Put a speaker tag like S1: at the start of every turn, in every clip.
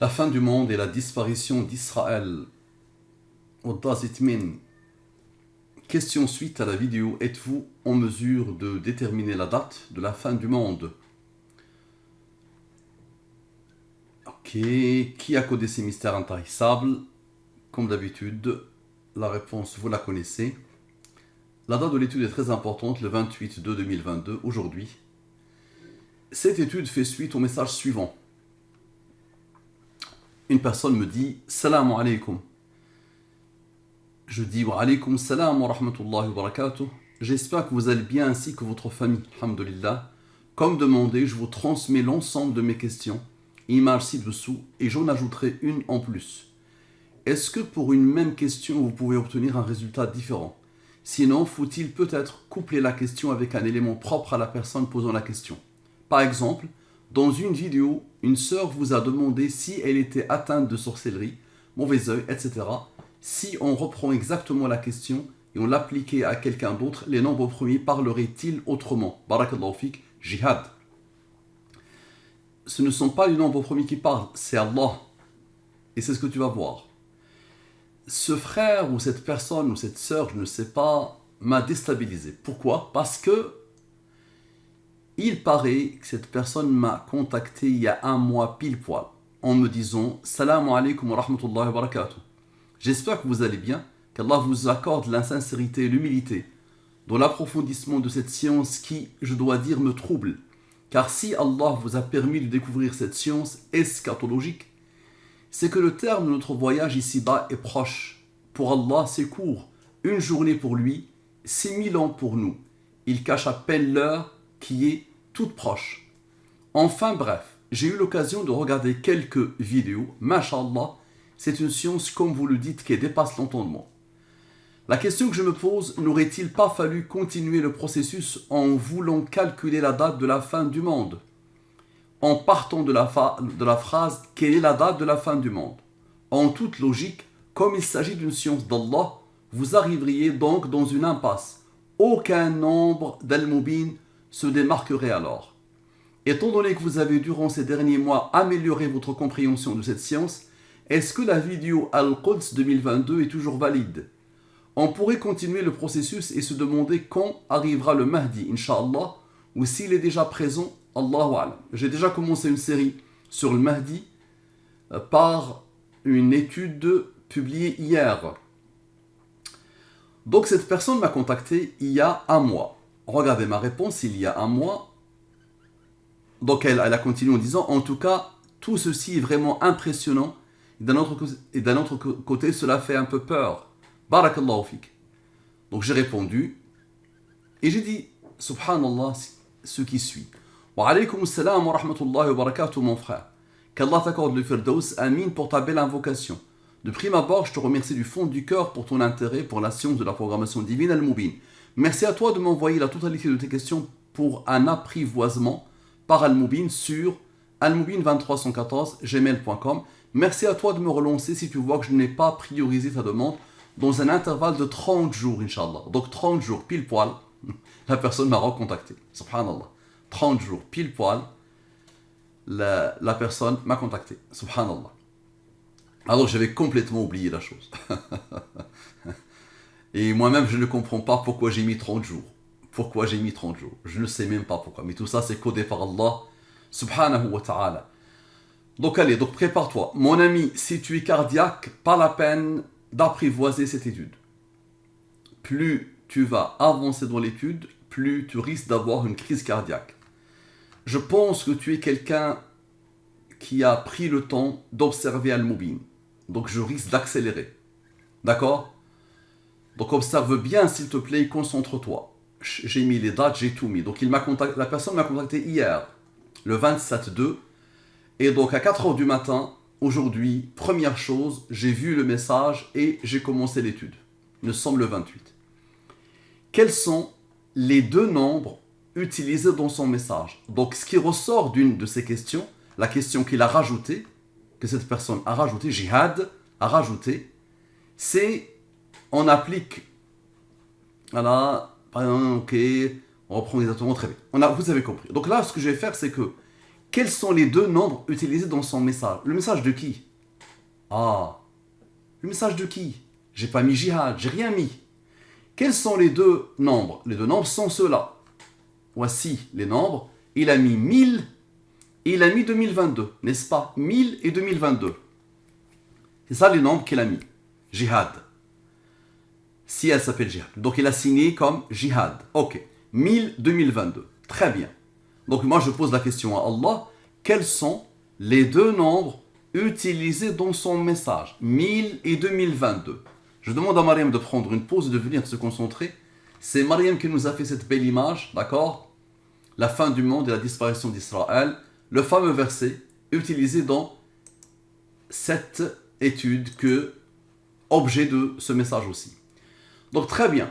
S1: La fin du monde et la disparition d'Israël. Question suite à la vidéo. Êtes-vous en mesure de déterminer la date de la fin du monde? Ok. Qui a codé ces mystères intarissables? Comme d'habitude, la réponse, vous la connaissez. La date de l'étude est très importante, le 28/2/2022, aujourd'hui. Cette étude fait suite au message suivant. Une personne me dit « Salam alaikum ». Je dis « Wa alaikum salam wa rahmatullahi wa barakatuh ». J'espère que vous allez bien ainsi que votre famille, alhamdulillah. Comme demandé, je vous transmets l'ensemble de mes questions, images ci-dessous, et j'en ajouterai une en plus. Est-ce que pour une même question, vous pouvez obtenir un résultat différent? Sinon, faut-il peut-être coupler la question avec un élément propre à la personne posant la question? Par exemple, dans une vidéo, une sœur vous a demandé si elle était atteinte de sorcellerie, mauvais œil, etc. Si on reprend exactement la question et on l'appliquait à quelqu'un d'autre, les nombres premiers parleraient-ils autrement? Barakallahu fik, jihad. Ce ne sont pas les nombres premiers qui parlent, c'est Allah. Et c'est ce que tu vas voir. Ce frère ou cette personne ou cette sœur, je ne sais pas, m'a déstabilisé. Pourquoi? Parce que il paraît que cette personne m'a contacté il y a un mois pile poil en me disant « Salam alaikum wa rahmatullahi wa barakatuh ». J'espère que vous allez bien, qu'Allah vous accorde la sincérité et l'humilité dans l'approfondissement de cette science qui, je dois dire, me trouble. Car si Allah vous a permis de découvrir cette science eschatologique, c'est que le terme de notre voyage ici-bas est proche. Pour Allah, c'est court. Une journée pour lui, c'est 1000 ans pour nous. Il cache à peine l'heure qui est toute proche. Enfin bref, j'ai eu l'occasion de regarder quelques vidéos. Masha'Allah, c'est une science, comme vous le dites, qui dépasse l'entendement. La question que je me pose, n'aurait-il pas fallu continuer le processus en voulant calculer la date de la fin du monde? En partant de la phrase « Quelle est la date de la fin du monde ?» En toute logique, comme il s'agit d'une science d'Allah, vous arriveriez donc dans une impasse. Aucun nombre d'Al-Mubin se démarquerait alors. Étant donné que vous avez durant ces derniers mois amélioré votre compréhension de cette science, est-ce que la vidéo Al-Quds 2022 est toujours valide? On pourrait continuer le processus et se demander quand arrivera le Mahdi, Inch'Allah, ou s'il est déjà présent, Allahu A'lam. J'ai déjà commencé une série sur le Mahdi par une étude publiée hier. Donc cette personne m'a contacté il y a un mois. Regardez ma réponse, il y a un mois. Donc elle a continué en disant, en tout cas, tout ceci est vraiment impressionnant. Et d'un autre côté, cela fait un peu peur. Barakallahu fik. Donc j'ai répondu et j'ai dit, subhanallah, ce qui suit. Wa alaykum salam wa rahmatullahi wa barakatuh, mon frère. Qu'Allah t'accorde le firdaus, amin pour ta belle invocation. De prime abord, je te remercie du fond du cœur pour ton intérêt pour la science de la programmation divine Al-Mubin. Merci à toi de m'envoyer la totalité de tes questions pour un apprivoisement par Al-Mubin sur almubin2314gmail.com. Merci à toi de me relancer si tu vois que je n'ai pas priorisé ta demande dans un intervalle de 30 jours, Inch'Allah. Donc 30 jours, pile poil, la personne m'a recontacté. Subhanallah. 30 jours, pile poil, la personne m'a contacté. Subhanallah. Alors j'avais complètement oublié la chose. Et moi-même, je ne comprends pas pourquoi j'ai mis 30 jours. Pourquoi j'ai mis 30 jours? Je ne sais même pas pourquoi. Mais tout ça, c'est codé par Allah, subhanahu wa ta'ala. Donc allez, donc prépare-toi. Mon ami, si tu es cardiaque, pas la peine d'apprivoiser cette étude. Plus tu vas avancer dans l'étude, plus tu risques d'avoir une crise cardiaque. Je pense que tu es quelqu'un qui a pris le temps d'observer Al-Mubin. Donc je risque d'accélérer. D'accord? Donc observe bien, s'il te plaît, concentre-toi. J'ai mis les dates, j'ai tout mis. Donc la personne m'a contacté hier, le 27/2. Et donc à 4h du matin, aujourd'hui, première chose, j'ai vu le message et j'ai commencé l'étude. Nous sommes le 28. Quels sont les deux nombres utilisés dans son message? Donc ce qui ressort d'une de ces questions, la question qu'il a rajoutée, que cette personne a rajoutée, Jihad a rajouté, c'est on applique, voilà, par exemple, ok, on reprend exactement très bien. Vous avez compris. Donc là, ce que je vais faire, c'est que quels sont les deux nombres utilisés dans son message? Le message de qui? Ah, le message de qui? J'ai pas mis jihad, j'ai rien mis. Quels sont les deux nombres? Les deux nombres sont ceux-là. Voici les nombres. Il a mis 1000 et il a mis 2022, n'est-ce pas? 1000 et 2022. C'est ça les nombres qu'il a mis. Jihad. Si elle s'appelle jihad. Donc il a signé comme jihad. Ok. 1000, 2022. Très bien. Donc moi je pose la question à Allah. Quels sont les deux nombres utilisés dans son message? 1000 et 2022. Je demande à Mariam de prendre une pause et de venir se concentrer. C'est Mariam qui nous a fait cette belle image, d'accord? La fin du monde et la disparition d'Israël. Le fameux verset utilisé dans cette étude que objet de ce message aussi. Donc très bien.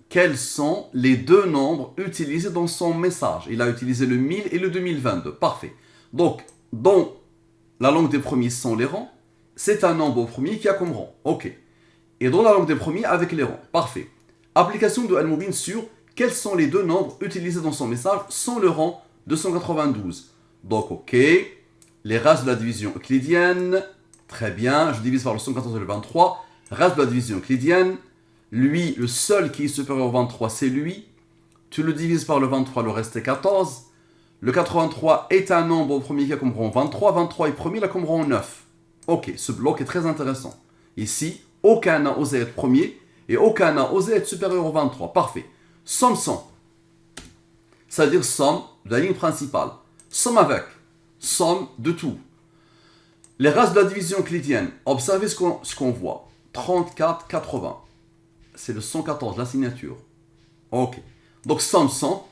S1: Quels sont les deux nombres utilisés dans son message? Il a utilisé le 1000 et le 2022. Parfait. Donc, dans la langue des premiers sans les rangs, c'est un nombre au premier qui a comme rang. Ok. Et dans la langue des premiers avec les rangs. Parfait. Application de Al-Mubin sur quels sont les deux nombres utilisés dans son message sans le rang 292. Donc, ok. Les races de la division euclidienne. Très bien. Je divise par le 114 et le 23. Race de la division euclidienne. Lui, le seul qui est supérieur au 23, c'est lui. Tu le divises par le 23, le reste est 14. Le 83 est un nombre au premier qui a comme rang 23. 23 est premier, il a comme rang 9. Ok, ce bloc est très intéressant. Ici, aucun n'a osé être premier et aucun n'a osé être supérieur au 23. Parfait. Somme 100. C'est-à-dire somme de la ligne principale. Somme avec. Somme de tout. Les races de la division euclidienne. Observez ce qu'on voit. 34, 80. C'est le 114, la signature. Ok. Donc somme 100.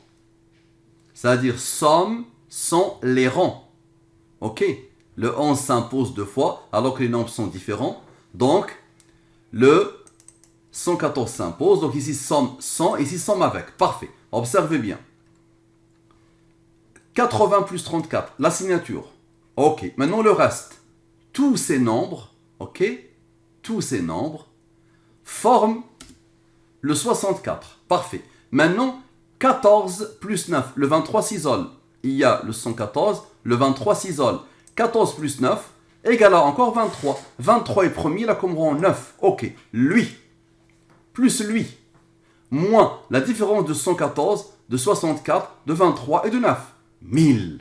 S1: C'est-à-dire somme sans les rangs. Ok. Le 11 s'impose deux fois, alors que les nombres sont différents. Donc, le 114 s'impose. Donc ici, somme 100, ici, somme avec. Parfait. Observez bien. 80 plus 34, la signature. Ok. Maintenant, le reste. Tous ces nombres, ok, tous ces nombres forment le 64. Parfait. Maintenant, 14 plus 9, le 23 s'isole. Il y a le 114, le 23 s'isole. 14 plus 9 égale à encore 23. 23 est premier, là comme rang 9. Ok, lui, plus lui, moins la différence de 114, de 64, de 23 et de 9. 1000.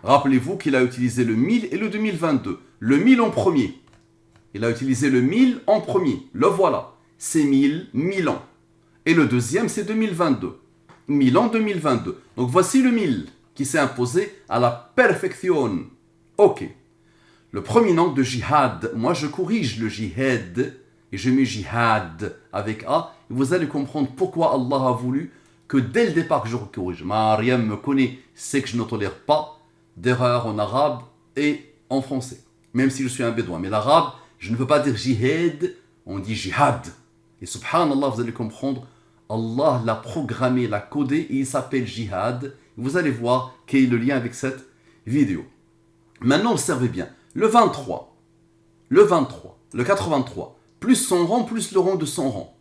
S1: Rappelez-vous qu'il a utilisé le 1000 et le 2022. Le 1000 en premier. Il a utilisé le 1000 en premier. Le voilà. C'est 1000 ans. Et le deuxième, c'est 2022. 1000 ans, 2022. Donc voici le 1000 qui s'est imposé à la perfection. Ok. Le premier nombre de jihad, moi je corrige le jihad et je mets jihad avec A. Et vous allez comprendre pourquoi Allah a voulu que dès le départ que je corrige. Mariam me connaît, sait que je ne tolère pas d'erreurs en arabe et en français. Même si je suis un bédouin. Mais l'arabe, je ne peux pas dire jihad, on dit jihad. Et subhanallah, vous allez comprendre, Allah l'a programmé, l'a codé et il s'appelle jihad. Vous allez voir quel est le lien avec cette vidéo. Maintenant, observez bien. Le 23, le 83, plus son rang, plus le rang de son rang,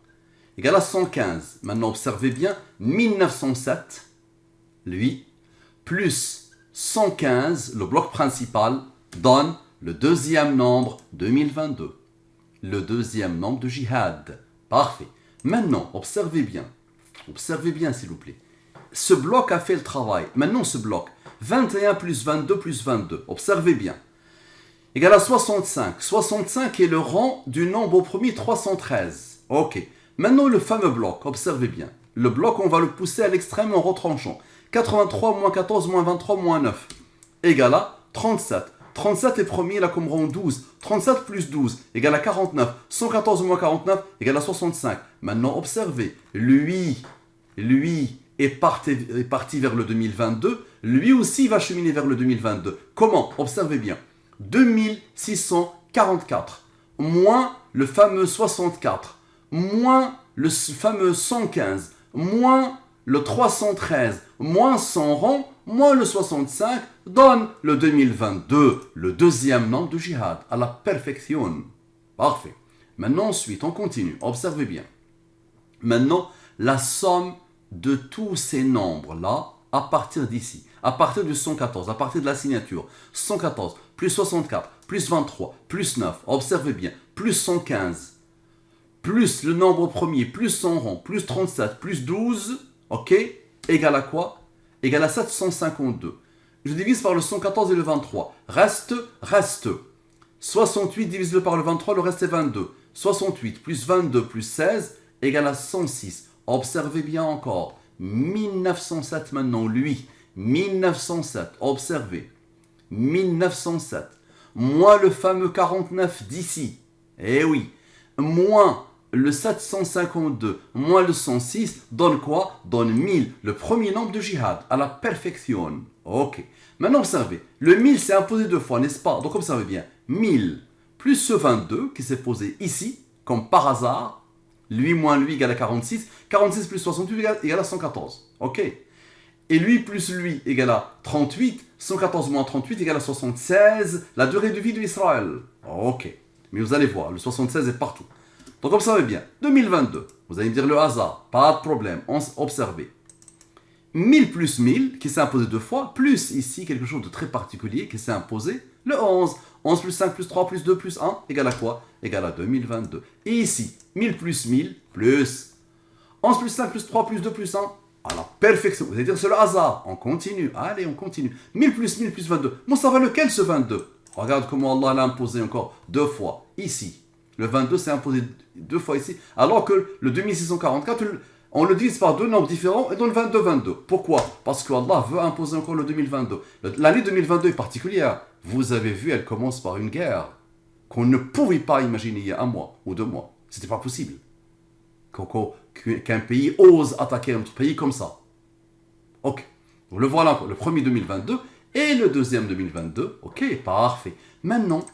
S1: égale à 115. Maintenant, observez bien. 1907, lui, plus 115, le bloc principal, donne le deuxième nombre 2022. Le deuxième nombre de jihad. Parfait. Maintenant, observez bien. Observez bien, s'il vous plaît. Ce bloc a fait le travail. Maintenant, ce bloc, 21 plus 22 plus 22. Observez bien. Égal à 65. 65 est le rang du nombre au premier 313. Ok. Maintenant, le fameux bloc. Observez bien. Le bloc, on va le pousser à l'extrême en retranchant. 83 moins 14 moins 23 moins 9. Égal à 37. 37 est premier, il a comme rang 12. 37 plus 12 égale à 49. 114 moins 49 égale à 65. Maintenant, observez. Lui est parti vers le 2022. Lui aussi va cheminer vers le 2022. Comment? Observez bien. 2644 moins le fameux 64 moins le fameux 115 moins le 313 moins 100 rang moins le 65 donne le 2022, le deuxième nombre de jihad, à la perfection. Parfait. Maintenant, ensuite, on continue. Observez bien. Maintenant, la somme de tous ces nombres-là, à partir d'ici. à partir du 114, à partir de la signature. 114, plus 64, plus 23, plus 9, observez bien, plus 115, plus le nombre premier, plus son rang, plus 37, plus 12, ok, égale à quoi? Égale à 752. Je divise par le 114 et le 23. Reste 68 divisé par le 23, le reste est 22. 68 plus 22 plus 16 égale à 106. Observez bien encore. 1907 maintenant, lui. 1907, observez. 1907. Moins le fameux 49 d'ici. Eh oui. Moins le 752, moins le 106, donne quoi? Donne 1000, le premier nombre de jihad, à la perfection. Ok. Maintenant, observez. Le 1000 s'est imposé deux fois, n'est-ce pas? Donc, observez bien. 1000 plus ce 22 qui s'est posé ici, comme par hasard. Lui moins lui égale à 46. 46 plus 68 égale à 114. Ok. Et lui plus lui égale à 38. 114 moins 38 égale à 76. La durée de vie de Israël. Ok. Mais vous allez voir, le 76 est partout. Donc observez bien. 2022. Vous allez me dire le hasard. Pas de problème. Observez. 1000 plus 1000 qui s'est imposé deux fois. Plus ici quelque chose de très particulier qui s'est imposé. Le 11. 11 plus 5 plus 3 plus 2 plus 1 égale à quoi? Égale à 2022. Et ici, 1000 plus 1000 plus 11 plus 5 plus 3 plus 2 plus 1 à la perfection. Vous allez dire c'est le hasard. On continue. Allez, on continue. 1000 plus 22. Bon, ça va lequel ce 22? Regarde comment Allah l'a imposé encore deux fois. Ici. Le 22 s'est imposé deux fois ici. Alors que le 2644, on le divise par deux nombres différents et donne 22. Pourquoi? Parce que Allah veut imposer encore le 2022. L'année 2022 est particulière. Vous avez vu, elle commence par une guerre qu'on ne pouvait pas imaginer il y a un mois ou 2 mois. C'était pas possible. Qu'un pays ose attaquer un autre pays comme ça. Ok. Donc le voilà encore, le premier 2022 et le deuxième 2022. Ok, parfait. Maintenant,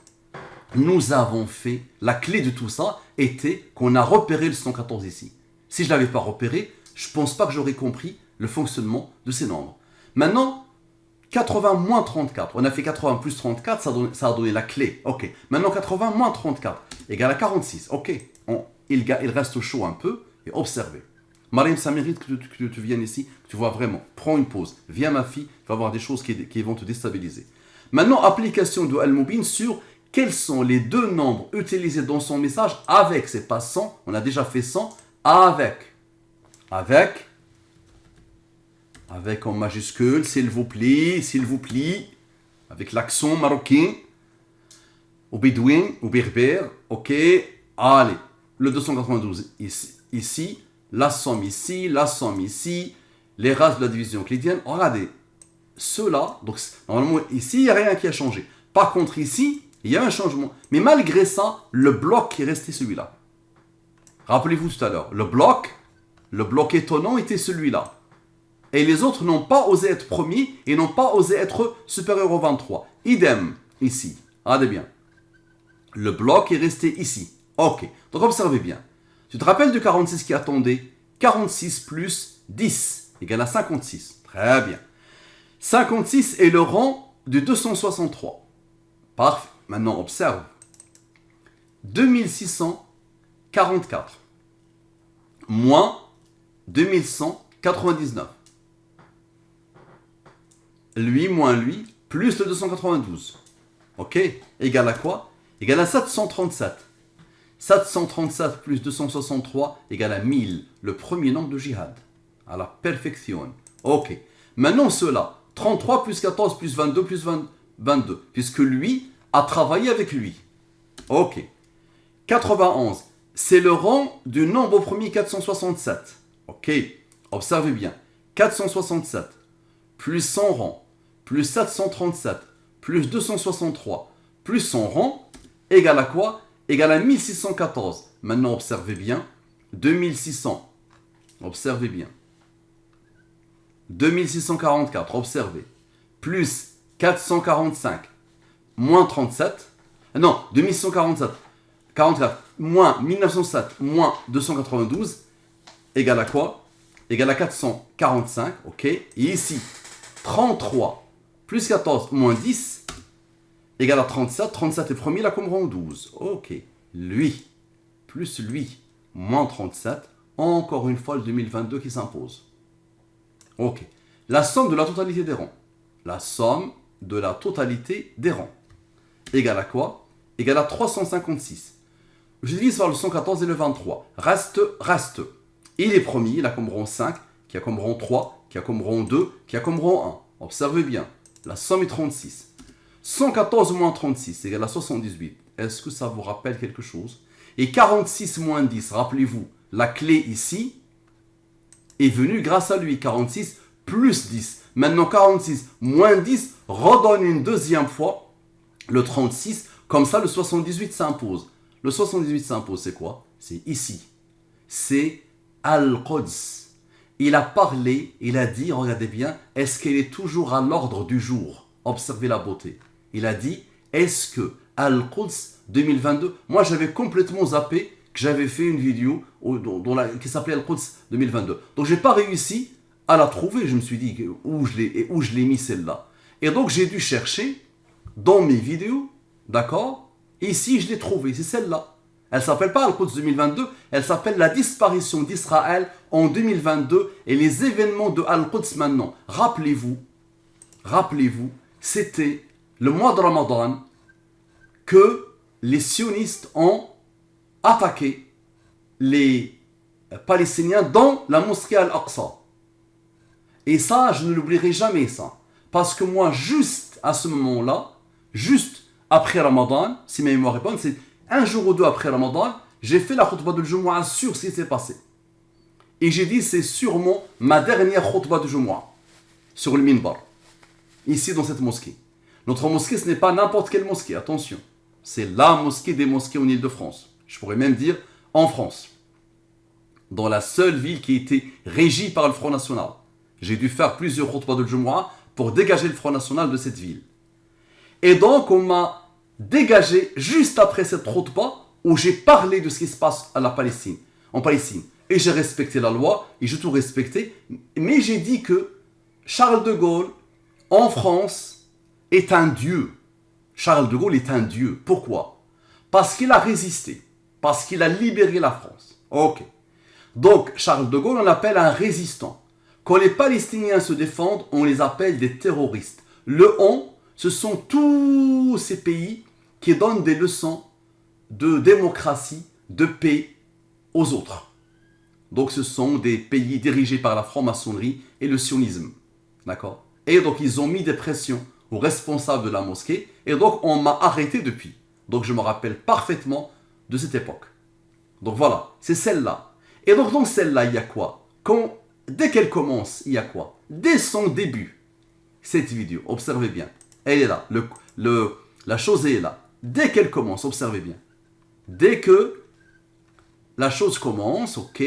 S1: nous avons fait, la clé de tout ça était qu'on a repéré le 114 ici. Si je ne l'avais pas repéré, je ne pense pas que j'aurais compris le fonctionnement de ces nombres. Maintenant, 80 moins 34. On a fait 80 plus 34, ça a donné la clé. Ok. Maintenant, 80 moins 34 égale à 46. Ok. Il reste chaud un peu et observez. Mariam, ça mérite que tu viennes ici, que tu vois vraiment. Prends une pause. Viens, ma fille, tu vas voir des choses qui vont te déstabiliser. Maintenant, application de Al-Mubin sur quels sont les deux nombres utilisés dans son message avec. C'est pas sans. On a déjà fait sans. Avec en majuscule, s'il vous plaît, avec l'accent marocain, ou bédouin, ou berbère, ok, allez, le 292 ici, la somme ici, les races de la division euclidienne, regardez, ceux-là, donc normalement ici, il n'y a rien qui a changé. Par contre ici, il y a un changement, mais malgré ça, le bloc est resté celui-là. Rappelez-vous tout à l'heure, le bloc étonnant était celui-là. Et les autres n'ont pas osé être premiers et n'ont pas osé être supérieurs au 23. Idem, ici. Regardez bien. Le bloc est resté ici. Ok. Donc observez bien. Tu te rappelles du 46 qui attendait? 46 plus 10 égale à 56. Très bien. 56 est le rang du 263. Parfait. Maintenant, observe. 2644 moins 2199. Lui moins lui, plus le 292. Ok? Égal à quoi? Égal à 737. 737 plus 263 égale à 1000. Le premier nombre de jihad. À la perfection. Ok. Maintenant cela. 33 plus 14 plus 22 plus 22. Puisque lui a travaillé avec lui. Ok. 91. C'est le rang du nombre premier 467. Ok. Observez bien. 467 plus son rang plus 737, plus 263, plus son rang, égale à quoi? Égale à 1614. Maintenant, observez bien. 2600. Observez bien. 2644. Observez. Plus 445. Moins 37. Non, 2647. 44. Moins 1907. Moins 292. Égale à quoi? Égale à 445. Ok. Et ici, 33. Plus 14 moins 10 égale à 37. 37 est premier, là comme rang 12. Ok. Lui plus lui moins 37. Encore une fois le 2022 qui s'impose. Ok. La somme de la totalité des rangs. la somme de la totalité des rangs. Égale à quoi? Égale à 356. Je divise par le 114 et le 23. Reste. Il est premier, il a comme rang 5, qui a comme rang 3, qui a comme rang 2, qui a comme rang 1. Observez bien, la somme est 36. 114 moins 36 égale à 78. Est-ce que ça vous rappelle quelque chose? Et 46 moins 10, rappelez-vous, la clé ici est venue grâce à lui. 46 plus 10. Maintenant 46 moins 10 redonne une deuxième fois le 36. Comme ça, le 78 s'impose. Le 78 s'impose, c'est quoi? C'est ici. C'est Al-Quds. Il a parlé, il a dit, regardez bien, est-ce qu'elle est toujours à l'ordre du jour? Observez la beauté. Il a dit, est-ce que Al-Quds 2022, moi j'avais complètement zappé que j'avais fait une vidéo qui s'appelait Al-Quds 2022. Donc j'ai pas réussi à la trouver, je me suis dit où je l'ai mis celle-là. Et donc j'ai dû chercher dans mes vidéos, d'accord? Ici je l'ai trouvée, c'est celle-là. Elle s'appelle pas Al-Quds 2022, elle s'appelle la disparition d'Israël en 2022 et les événements de Al-Quds maintenant. Rappelez-vous, c'était le mois de Ramadan que les sionistes ont attaqué les Palestiniens dans la mosquée Al-Aqsa. Et ça, je ne l'oublierai jamais ça. Parce que moi, juste à ce moment-là, juste après Ramadan, si ma mémoire est bonne, c'est un jour ou deux après Ramadan, j'ai fait la khutbah de Jumu'ah sur ce qui s'est passé. Et j'ai dit, c'est sûrement ma dernière khutbah de Jumu'ah sur le minbar, ici dans cette mosquée. Notre mosquée, ce n'est pas n'importe quelle mosquée, attention. C'est la mosquée des mosquées en Île-de-France. Je pourrais même dire en France. Dans la seule ville qui était régie par le Front National. J'ai dû faire plusieurs khutbahs de Jumu'ah pour dégager le Front National de cette ville. Et donc, on m'a dégagé juste après cette khutbah où j'ai parlé de ce qui se passe à la Palestine, en Palestine. Et j'ai respecté la loi, et j'ai tout respecté. Mais j'ai dit que Charles de Gaulle, en France, est un dieu. Charles de Gaulle est un dieu. Pourquoi? Parce qu'il a résisté. Parce qu'il a libéré la France. Ok. Donc, Charles de Gaulle, on l'appelle un résistant. Quand les Palestiniens se défendent, on les appelle des terroristes. Le on, ce sont tous ces pays qui donnent des leçons de démocratie, de paix aux autres. Donc, ce sont des pays dirigés par la franc-maçonnerie et le sionisme. D'accord? Et donc, ils ont mis des pressions aux responsables de la mosquée. Et donc, on m'a arrêté depuis. Donc, je me rappelle parfaitement de cette époque. Donc, voilà, c'est celle-là. Et donc, dans celle-là, il y a quoi? Dès qu'elle commence, il y a quoi? Dès son début, cette vidéo, observez bien. Elle est là. La chose est là. Dès qu'elle commence, observez bien. Dès que la chose commence, ok.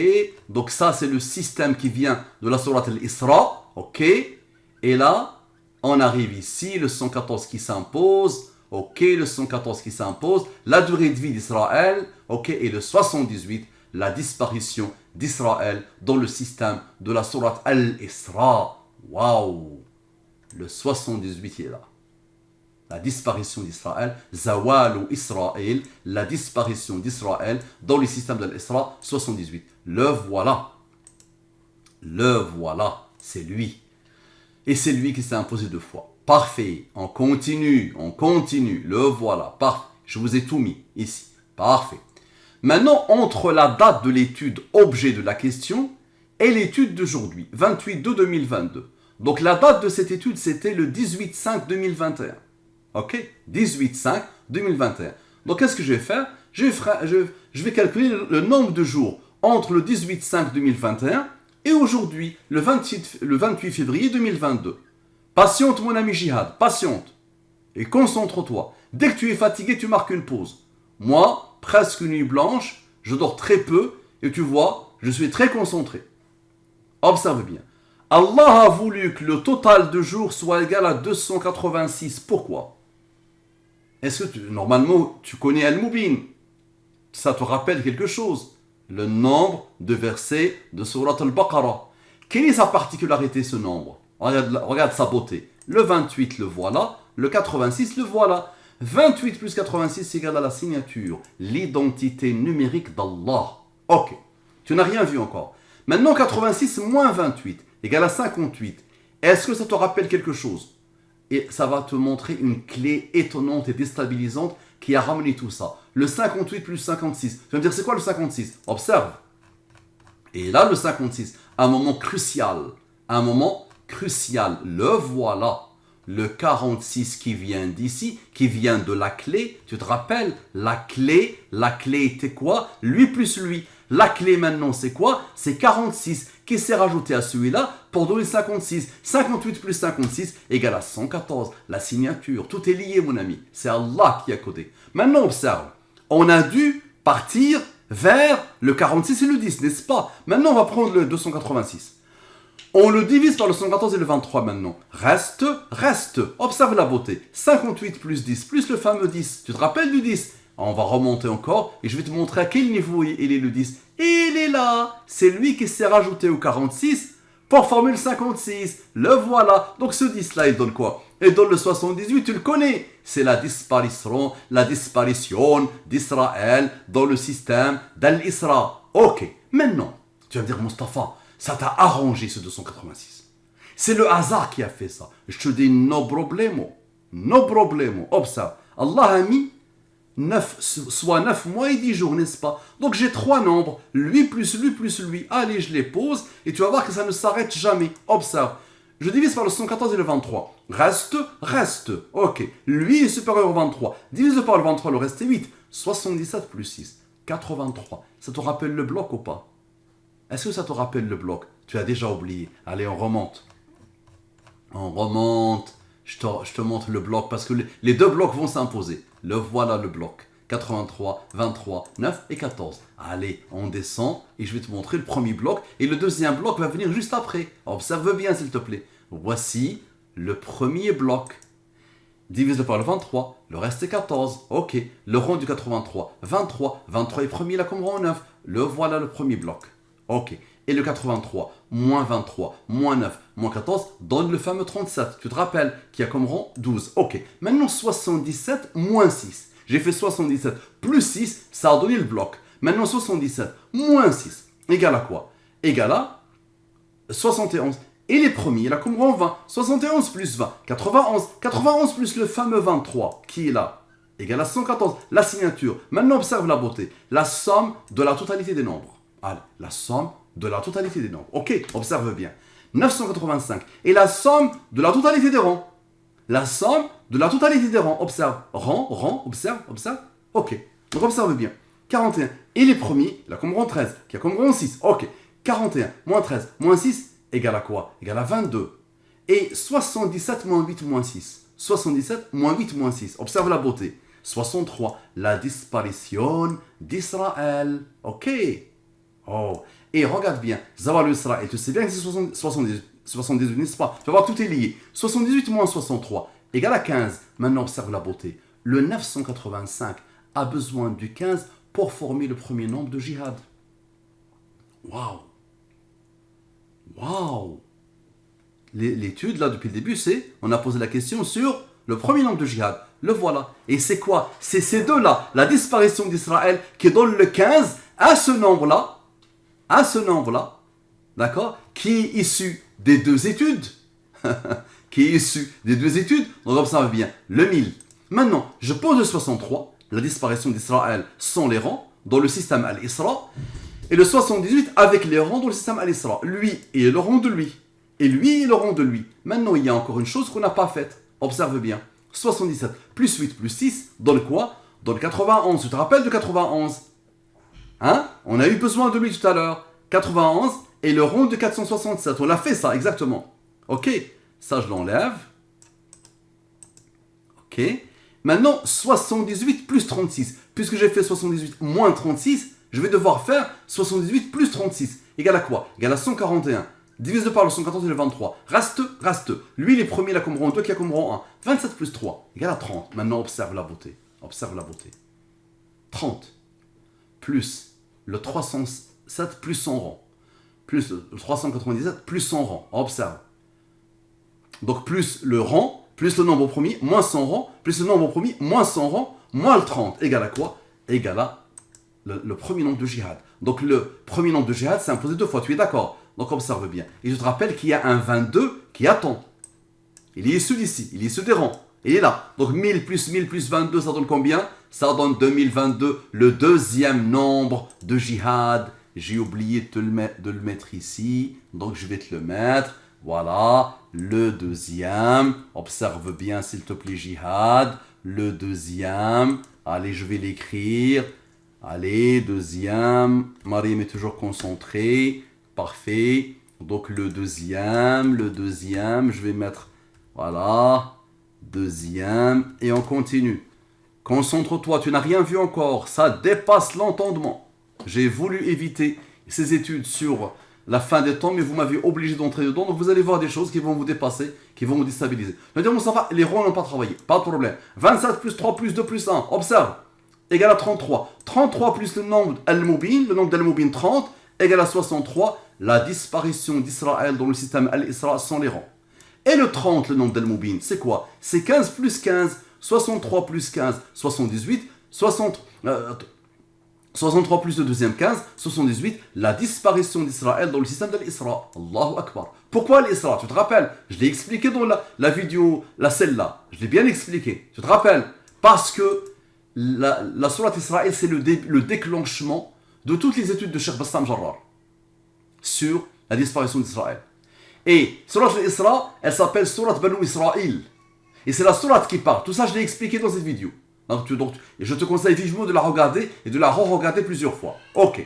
S1: Donc, ça, c'est le système qui vient de la sourate Al-Isra, ok. Et là, on arrive ici, le 114 qui s'impose, ok, le 114 qui s'impose, la durée de vie d'Israël, ok, et le 78, la disparition d'Israël dans le système de la sourate Al-Isra. Waouh! Le 78 est là. La disparition d'Israël, Zawalu Israël, la disparition d'Israël dans le système de l'Isra, 78. Le voilà. C'est lui. Et c'est lui qui s'est imposé deux fois. Parfait. On continue. Le voilà. Parfait. Je vous ai tout mis ici. Parfait. Maintenant, entre la date de l'étude objet de la question et l'étude d'aujourd'hui, 28/2/2022. Donc la date de cette étude, c'était le 18/5/2021. Ok? 18/5/2021. Donc qu'est-ce que je vais faire? Je vais calculer le nombre de jours entre le 18/5/2021 et aujourd'hui, le 28 février 2022. Patiente, mon ami Jihad, patiente. Et concentre-toi. Dès que tu es fatigué, tu marques une pause. Moi, presque une nuit blanche, je dors très peu, et tu vois, je suis très concentré. Observe bien. Allah a voulu que le total de jours soit égal à 286. Pourquoi? Est-ce que normalement, tu connais Al-Mubin? Ça te rappelle quelque chose? Le nombre de versets de Surat Al-Baqarah. Quelle est sa particularité, ce nombre? Regarde sa beauté. Le 28, le voilà. Le 86, le voilà. 28 plus 86 égale à la signature, l'identité numérique d'Allah. Ok, tu n'as rien vu encore. Maintenant, 86 moins 28 égale à 58. Est-ce que ça te rappelle quelque chose? et ça va te montrer une clé étonnante et déstabilisante qui a ramené tout ça. Le 58 plus 56. Tu vas me dire, c'est quoi le 56? Observe. Et là, le 56, un moment crucial. Un moment crucial. Le voilà. Le 46 qui vient d'ici, qui vient de la clé. Tu te rappelles, la clé était quoi? Lui plus lui. La clé maintenant, c'est quoi? C'est 46 qui s'est rajouté à celui-là pour donner 56. 58 plus 56 égale à 114. La signature, tout est lié, mon ami. C'est Allah qui a codé. Maintenant, observe. On a dû partir vers le 46 et le 10, n'est-ce pas? Maintenant, on va prendre le 286. On le divise par le 114 et le 23 maintenant. Reste. Observe la beauté. 58 plus 10 plus le fameux 10. Tu te rappelles du 10? On va remonter encore et je vais te montrer à quel niveau il est le 10. Il est là. C'est lui qui s'est rajouté au 46 pour former le 56. Le voilà. Donc ce 10 là, il donne quoi? Il donne le 78, tu le connais. C'est la disparition d'Israël dans le système d'Al-Isra. Ok. Maintenant, tu vas me dire, Mustapha, ça t'a arrangé ce 286. C'est le hasard qui a fait ça. Je te dis, no problemo. No problemo. Observe. Allah a mis 9 mois et 10 jours, n'est-ce pas? Donc j'ai 3 nombres, lui plus lui plus lui. Allez, je les pose et tu vas voir que ça ne s'arrête jamais. Observe. Je divise par le 114 et le 23. Reste. Ok. Lui est supérieur au 23. Divise par le 23, le reste est 8. 77 plus 6. 83. Ça te rappelle le bloc ou pas? Est-ce que ça te rappelle le bloc? Tu as déjà oublié. Allez, on remonte. Je te montre le bloc parce que les deux blocs vont s'imposer. Le voilà le bloc. 83, 23, 9 et 14. Allez, on descend et je vais te montrer le premier bloc. Et le deuxième bloc va venir juste après. Observe bien s'il te plaît. Voici le premier bloc. Divise-le par le 23. Le reste est 14. Ok. Le rond du 83. 23. 23 est premier là comme rond 9. Le voilà le premier bloc. Ok. Et le 83, moins 23, moins 9, moins 14, donne le fameux 37. Tu te rappelles, qui a comme rang 12. Ok. Maintenant, 77, moins 6. J'ai fait 77 plus 6, ça a donné le bloc. Maintenant, 77, moins 6, égale à quoi? Égale à 71. Et les premiers, il a comme rang 20. 71 plus 20, 91. 91 plus le fameux 23, qui est là, égale à 114. La signature. Maintenant, observe la beauté. La somme de la totalité des nombres. Allez, la somme de la totalité des nombres. Ok, observe bien. 985. Et la somme de la totalité des rangs. La somme de la totalité des rangs. Observe. Rang, observe. Ok. Donc observe bien. 41. Et les premiers, il a comme rang 13, qui a comme rang 6. Ok. 41 moins 13 moins 6 égale à quoi? Égale à 22. Et 77 moins 8 moins 6. 77 moins 8 moins 6. Observe la beauté. 63. La disparition d'Israël. Ok. Oh. Et regarde bien, Zawal Israël, tu sais bien que c'est 78, n'est-ce pas? Tu vas voir, tout est lié. 78 moins 63 égale à 15. Maintenant, observe la beauté. Le 985 a besoin du 15 pour former le premier nombre de jihad. Waouh. L'étude, là, depuis le début, on a posé la question sur le premier nombre de jihad. Le voilà. Et c'est quoi? C'est ces deux-là, la disparition d'Israël, qui donne le 15 à ce nombre-là, d'accord, qui est issu des deux études. Donc observe bien, le 1000. Maintenant, je pose le 63, la disparition d'Israël sans les rangs, dans le système Al-Isra, et le 78 avec les rangs dans le système Al-Isra. Lui et le rang de lui. Et lui et le rang de lui. Maintenant, il y a encore une chose qu'on n'a pas faite. Observe bien. 77 plus 8 plus 6 donne quoi? Donne 91. Tu te rappelles de 91? Hein? On a eu besoin de lui tout à l'heure. 91 et le rond de 467. On a fait ça, exactement. Ok. Ça, je l'enlève. Ok. Maintenant, 78 plus 36. Puisque j'ai fait 78 moins 36, je vais devoir faire 78 plus 36. Égale à quoi? Égale à 141. Divise par le 114 et le 23. Reste. Lui, il est premier, là, comme rang 2, qui a comme rang 1. 27 plus 3 égale à 30. Maintenant, observe la beauté. 30 plus le 307 plus 100 rangs, plus le 397 plus 100 rangs. Observe. Donc plus le rang, plus le nombre au premier, moins 100 rangs, plus le nombre au premier, moins 100 rangs, moins le 30. Égale à quoi? Égale à le premier nombre de jihad. Donc le premier nombre de jihad, c'est imposé deux fois. Tu es d'accord? Donc observe bien. Et je te rappelle qu'il y a un 22 qui attend. Il est issu d'ici, il est issu des rangs. Il est là. Donc 1000 plus 22, ça donne combien? Ça donne 2022, le deuxième nombre de jihad. J'ai oublié de le mettre ici, donc je vais te le mettre. Voilà, le deuxième. Observe bien s'il te plaît, jihad. Le deuxième. Allez, je vais l'écrire. Allez, deuxième. Mariam est toujours concentrée. Parfait. Donc le deuxième, je vais mettre, voilà, deuxième, et on continue. Concentre-toi, tu n'as rien vu encore, ça dépasse l'entendement. J'ai voulu éviter ces études sur la fin des temps, mais vous m'avez obligé d'entrer dedans, donc vous allez voir des choses qui vont vous dépasser, qui vont vous déstabiliser. Je vais dire, Moustapha, les rois n'ont pas travaillé, pas de problème. 27 plus 3 plus 2 plus 1, observe, égale à 33. 33 plus le nombre Al-Mubin, le nombre d'Al-Mubin 30, égale à 63, la disparition d'Israël dans le système Al-Isra sans les rangs. Et le 30, le nombre d'Al-Mubin, c'est quoi? C'est 15 plus 15, 63 plus 15, 78, 63 plus le deuxième 15, 78, la disparition d'Israël dans le système de l'Isra. Allahu Akbar. Pourquoi l'Isra? Tu te rappelles? Je l'ai expliqué dans la vidéo, celle-là. Je l'ai bien expliqué. Tu te rappelles? Parce que la sourate Israël, c'est le déclenchement de toutes les études de Cheikh Bassam Jarrar sur la disparition d'Israël. Et sourate l'Isra, elle s'appelle sourate Banu Israël. Et c'est la sourate qui parle. Tout ça, je l'ai expliqué dans cette vidéo. Donc, et je te conseille vivement de la regarder et de la re-regarder plusieurs fois. Ok.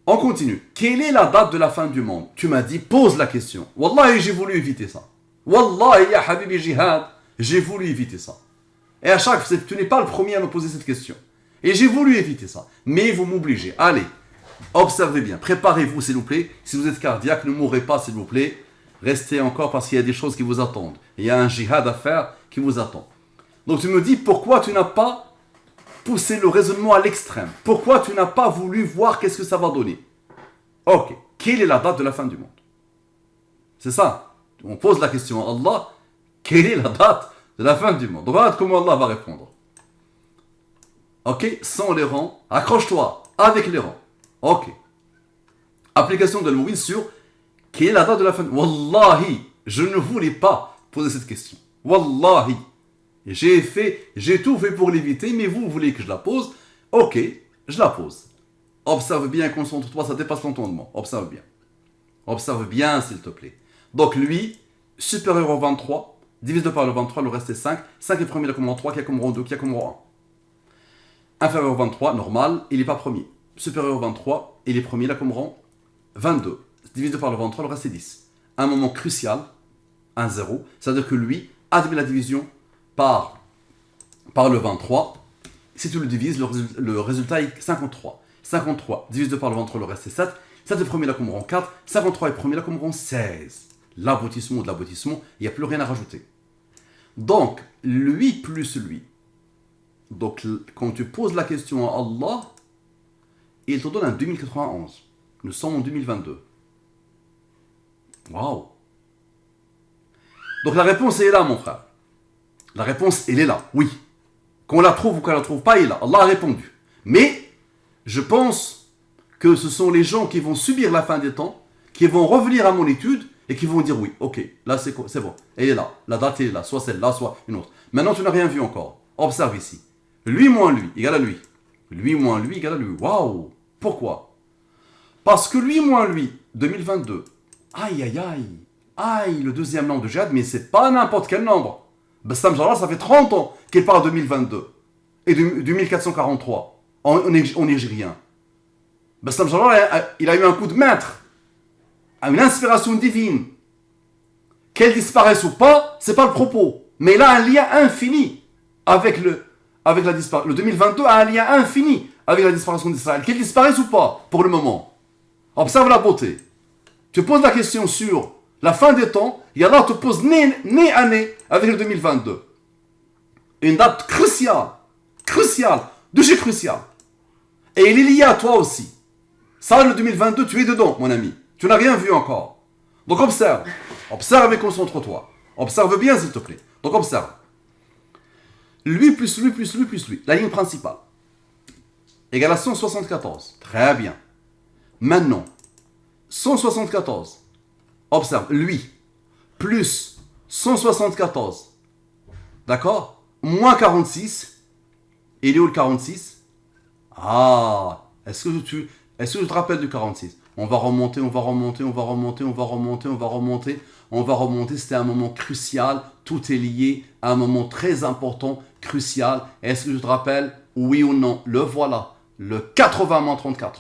S1: On continue. Quelle est la date de la fin du monde? Tu m'as dit, pose la question. Wallahi, j'ai voulu éviter ça. Wallahi, ya habibi jihad, j'ai voulu éviter ça. Et à chaque fois, tu n'es pas le premier à me poser cette question. Et j'ai voulu éviter ça. Mais vous m'obligez. Allez, observez bien. Préparez-vous, s'il vous plaît. Si vous êtes cardiaque, ne mourrez pas, s'il vous plaît. Restez encore parce qu'il y a des choses qui vous attendent. Il y a un jihad à faire qui vous attend. Donc tu me dis, pourquoi tu n'as pas poussé le raisonnement à l'extrême? Pourquoi tu n'as pas voulu voir qu'est-ce que ça va donner? Ok. Quelle est la date de la fin du monde? C'est ça. On pose la question à Allah. Quelle est la date de la fin du monde? Donc regarde comment Allah va répondre. Ok. Sans les rangs. Accroche-toi avec les rangs. Ok. Application de l'Al-Mubin sur quelle est la date de la fin du monde? Wallahi, je ne voulais pas poser cette question. Wallahi. J'ai tout fait pour l'éviter, mais vous voulez que je la pose? Ok, je la pose. Observe bien, concentre-toi, ça dépasse l'entendement. Observe bien. Observe bien, s'il te plaît. Donc lui, supérieur au 23, divisé par le 23, le reste est 5. 5 est premier, il y a comme rang 3, qui a comme rang 2, qui a comme rang 1. Inférieur au 23, normal, il n'est pas premier. Supérieur au 23, il est premier, il a comme rang 22. Divisé par le 23, le reste est 10. Un moment crucial, 1, 0. C'est-à-dire que lui, admet la division par le 23, si tu le divises, le résultat est 53. 53 divisé par le 23, le reste est 7. 7 est premier, là comme rang 4. 53 est premier, là comme rang 16. L'aboutissement de l'aboutissement, il n'y a plus rien à rajouter. Donc, lui plus lui. Donc, quand tu poses la question à Allah, il te donne un 2091. Nous sommes en 2022. Waouh! Donc, la réponse est là, mon frère. La réponse, elle est là, oui. Qu'on la trouve ou qu'on la trouve pas, elle est là. Allah a répondu. Mais, je pense que ce sont les gens qui vont subir la fin des temps, qui vont revenir à mon étude et qui vont dire oui, ok, là c'est bon, elle est là. La date elle est là, soit celle-là, soit une autre. Maintenant, tu n'as rien vu encore. Observe ici. Lui moins lui égale à lui. Lui moins lui égale à lui. Waouh! Pourquoi? Parce que lui moins lui, 2022. Aïe, aïe, aïe. Aïe, le deuxième nombre de jihad, mais c'est pas n'importe quel nombre. Bassam Jarrar, ça fait 30 ans qu'il parle de 2022 et de 1443 en nigérien. Bassam Jarrar, il a eu un coup de maître, une inspiration divine. Qu'elle disparaisse ou pas, c'est pas le propos. Mais il a un lien infini avec la disparition. Le 2022 a un lien infini avec la disparition d'Israël. Qu'elle disparaisse ou pas, pour le moment. Observe la beauté. Tu poses la question sur la fin des temps, et Allah te pose nez à nez avec le 2022. Une date cruciale, de chez crucial. Et il est lié à toi aussi. Ça, le 2022, tu es dedans, mon ami. Tu n'as rien vu encore. Donc observe. Observe et concentre-toi. Observe bien, s'il te plaît. Donc observe. Lui plus lui plus lui plus lui. La ligne principale. Égale à 174. Très bien. Maintenant, 174. Observe, lui, plus 174. D'accord? Moins 46. Il est où le 46? Ah, est-ce que tu te rappelles du 46? On va remonter, on va remonter, on va remonter, on va remonter, on va remonter, on va remonter. C'était un moment crucial, tout est lié à un moment très important, crucial. Est-ce que tu te rappelles? Oui ou non? Le voilà, le 80-34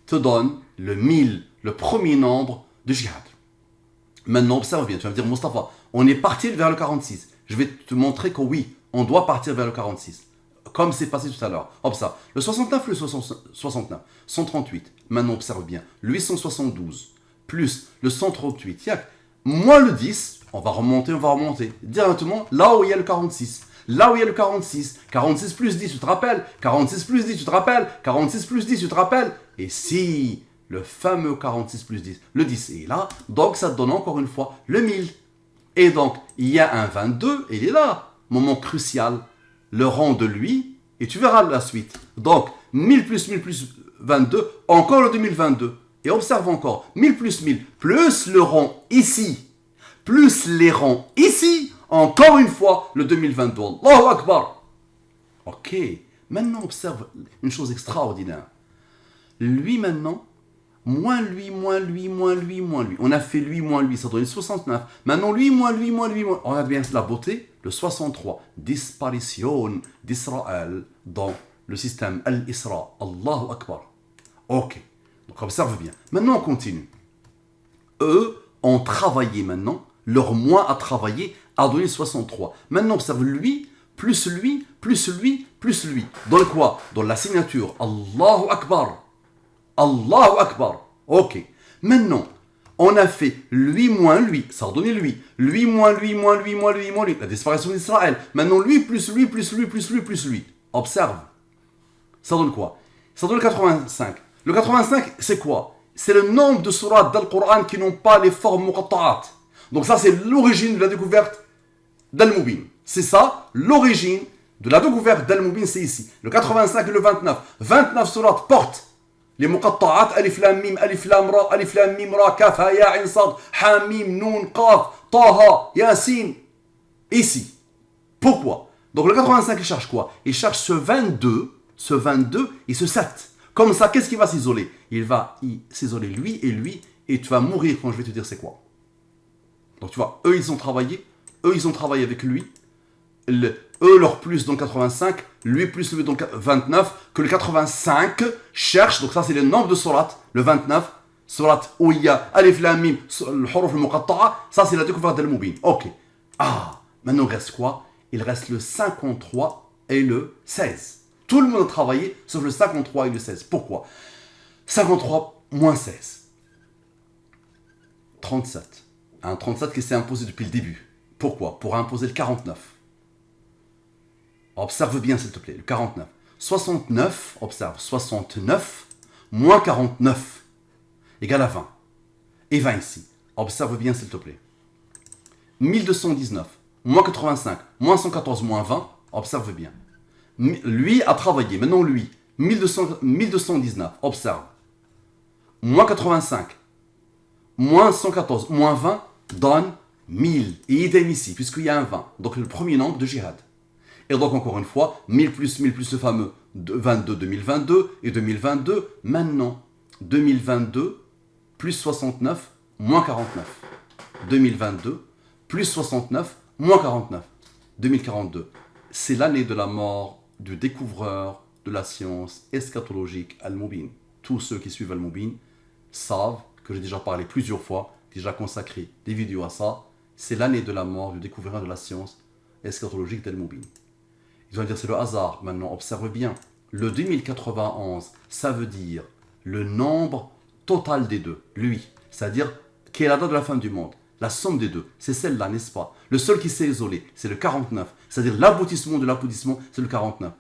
S1: te donne le 1000, le premier nombre de jihad. Maintenant, observe bien, tu vas me dire, Mustapha, on est parti vers le 46. Je vais te montrer que oui, on doit partir vers le 46. Comme c'est passé tout à l'heure. Observe, le 69, le 69, 138. Maintenant, observe bien, le 872, plus le 138, moins le 10, on va remonter, directement là où il y a le 46. Là où il y a le 46, 46 plus 10, tu te rappelles? 46 plus 10, tu te rappelles? 46 plus 10, tu te rappelles? Et si le fameux 46 plus 10, le 10 est là, donc ça te donne encore une fois le 1000. Et donc, il y a un 22, il est là. Moment crucial, le rang de lui, et tu verras la suite. Donc, 1000 plus 22, encore le 2022. Et observe encore, 1000 plus le rang ici, plus les rangs ici, encore une fois, le 2022. Allahu Akbar. Ok, maintenant observe une chose extraordinaire. Lui maintenant, moins lui, moins lui, moins lui, moins lui. On a fait lui, moins lui, ça donne 69. Maintenant lui, moins lui, moins lui, moins. On regarde bien la beauté, le 63. Disparition d'Israël dans le système Al-Isra. Allahu Akbar. Ok, donc observe bien. Maintenant on continue. Eux ont travaillé maintenant, leur moins a travaillé, a donné 63. Maintenant observe lui, plus lui, plus lui, plus lui. Dans quoi? Dans la signature. Allahu Akbar. Allahu Akbar. Ok. Maintenant, on a fait lui moins lui. Ça a donné lui. Lui moins lui, moins lui, moins lui, moins lui. La disparition d'Israël. Maintenant, lui plus lui, plus lui, plus lui, plus lui. Observe. Ça donne quoi? Ça donne 85. Le 85, c'est quoi? C'est le nombre de sourates d'Al-Qur'an qui n'ont pas les formes muqatta'at. Donc ça, c'est l'origine de la découverte d'Al-Mubin. C'est ça, l'origine de la découverte d'Al-Mubin, c'est ici. Le 85 et le 29. 29 sourates portent les muqatta'at, alif lam mim, alif lam mim ra, kaf, ha, ya, ain, sad, ha, mim, nun, qaf, taha, yasin. Ici. Pourquoi? Donc le 85, il cherche quoi? Il cherche ce 22 et ce 7. Comme ça, qu'est-ce qui va s'isoler? Il va s'isoler lui, et tu vas mourir quand je vais te dire c'est quoi. Donc tu vois, eux ils ont travaillé avec lui, eux leur plus dans 85, lui plus lui dans 29, que le 85 cherche, donc ça c'est le nombre de sourates, le 29, surat où il y a alif lam mim, le huruf al muqatta'a, ça c'est la découverte d'Al-Mubin. Ok. Ah, maintenant il reste quoi? Il reste le 53 et le 16. Tout le monde a travaillé, sauf le 53 et le 16. Pourquoi? 53 moins 16. 37. Un 37 qui s'est imposé depuis le début. Pourquoi? Pour imposer le 49. Observe bien s'il te plaît, le 49. 69, observe, 69 moins 49 égale à 20. Et 20 ici. Observe bien s'il te plaît. 1219 moins 85 moins 114 moins 20. Observe bien. Lui a travaillé, maintenant lui. 1219, observe. Moins 85 moins 114 moins 20 donne 1000. Et idem ici, puisqu'il y a un 20. Donc le premier nombre de jihad. Et donc encore une fois, 1000 plus le fameux 22, 2022. Et 2022, maintenant, 2022 plus 69 moins 49. 2022 plus 69 moins 49. 2042. C'est l'année de la mort du découvreur de la science eschatologique Al-Mubin. Tous ceux qui suivent Al-Mubin savent que j'ai déjà parlé plusieurs fois, déjà consacré des vidéos à ça. C'est l'année de la mort du découvreur de la science eschatologique d'Al-Mubin. Ils vont dire c'est le hasard. Maintenant, observe bien. Le 2091, ça veut dire le nombre total des deux. Lui, c'est-à-dire qui est la date de la fin du monde. La somme des deux, c'est celle-là, n'est-ce pas? Le seul qui s'est isolé, c'est le 49. C'est-à-dire l'aboutissement de l'aboutissement, c'est le 49.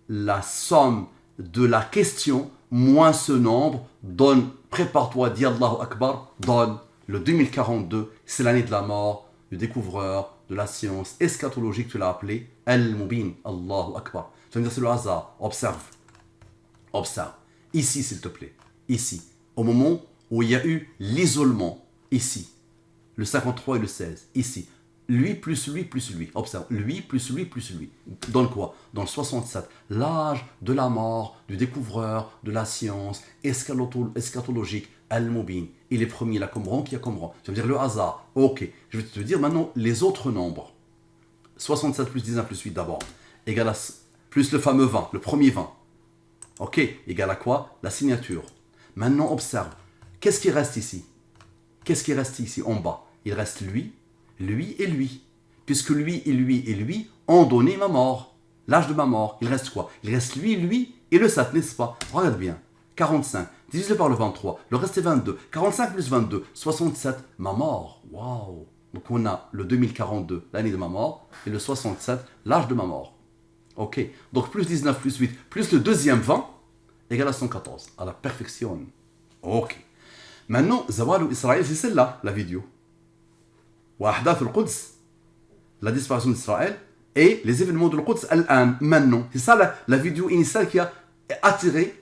S1: La somme de la question, moins ce nombre, donne, prépare-toi, dis Allahu Akbar, donne le 2042. C'est l'année de la mort du découvreur de la science eschatologique, tu l'as appelé Al-Mubin. Allahu Akbar. Tu vas me dire c'est le hasard. Observe. Observe. Ici, s'il te plaît. Ici. Au moment où il y a eu l'isolement. Ici. le 53 et le 16, ici. Lui plus lui plus lui. Observe, lui plus lui plus lui. Dans le quoi? Dans le 67. L'âge de la mort, du découvreur, de la science, eschatologique, Al-Mubin. Il est premier là comme rang, qui a comme rang. Ça veut dire le hasard. Ok. Je vais te dire maintenant les autres nombres. 67 plus 19 plus 8 d'abord. Égale à plus le fameux 20, le premier 20. Ok. Égale à quoi? La signature. Maintenant observe. Qu'est-ce qui reste ici? Qu'est-ce qui reste ici en bas? Il reste lui et lui. Puisque lui et lui et lui ont donné ma mort. L'âge de ma mort. Il reste quoi? Il reste lui et le 7, n'est-ce pas? Regarde bien. 45, divisé par le 23. Le reste est 22. 45 plus 22, 67. Ma mort. Waouh. Donc on a le 2042, l'année de ma mort, et le 67, l'âge de ma mort. Ok. Donc plus 19 plus 8, plus le deuxième 20, égale à 114. À la perfection. Ok. Maintenant, Zawal ou Israël, c'est celle-là, la vidéo. Wahdath al-Quds, la disparition d'Israël, et les événements de l'Quds al-An, maintenant. C'est ça la vidéo initiale qui a attiré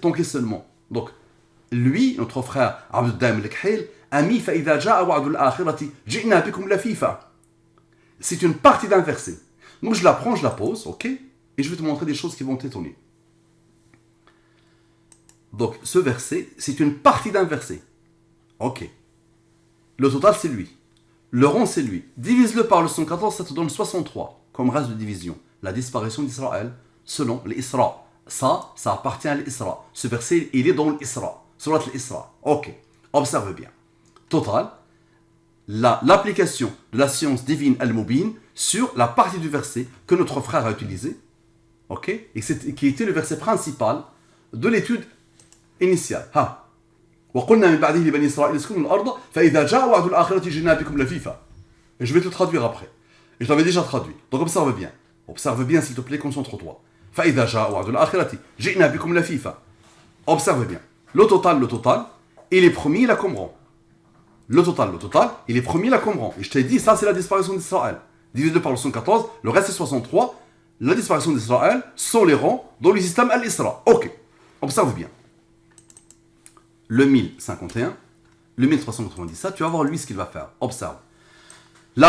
S1: ton questionnement. Donc, lui, notre frère Abdel al-Khil, a mis فَإِذَا جَاءَ وَعْدُ الْآخِرَةِ جِئْنَا بِكُمْ لَفِيفًا. C'est une partie d'un verset. Donc, je la prends, je la pose, ok? Et je vais te montrer des choses qui vont t'étonner. Donc, ce verset, c'est une partie d'un verset. Ok. Le total, c'est lui. Le rond, c'est lui. Divise-le par le 114, ça te donne 63, comme reste de division. La disparition d'Israël, selon l'Isra. Ça appartient à l'Isra. Ce verset, il est dans l'Isra. Surat l'Isra. Ok. Observe bien. Total, l'application de la science divine Al-Mubin sur la partie du verset que notre frère a utilisé, ok, et qui était le verset principal de l'étude initiale. Ha. وقلنا من بعده لبني إسرائيل اسكنوا الأرض فإذا جاء وعد الآخرة جئنا بكم لفيفا. Et je vais te le traduire après. Et je l'avais déjà traduit. Donc observe bien. Observe bien s'il te plaît, concentre-toi. فإذا جاء وعد الآخرة جئنا بكم لفيفا. Observe bien. Le total, il est promis la Qumran. Le total, il est promis la Qumran. Et je t'ai dit, ça c'est la disparition d'Israël. Divisé par le 114, le reste c'est 63. La disparition d'Israël sont les rangs dans le système Al-Isra. Ok. Observe bien. Le 1051, le 1397, tu vas voir lui ce qu'il va faire. Observe. Les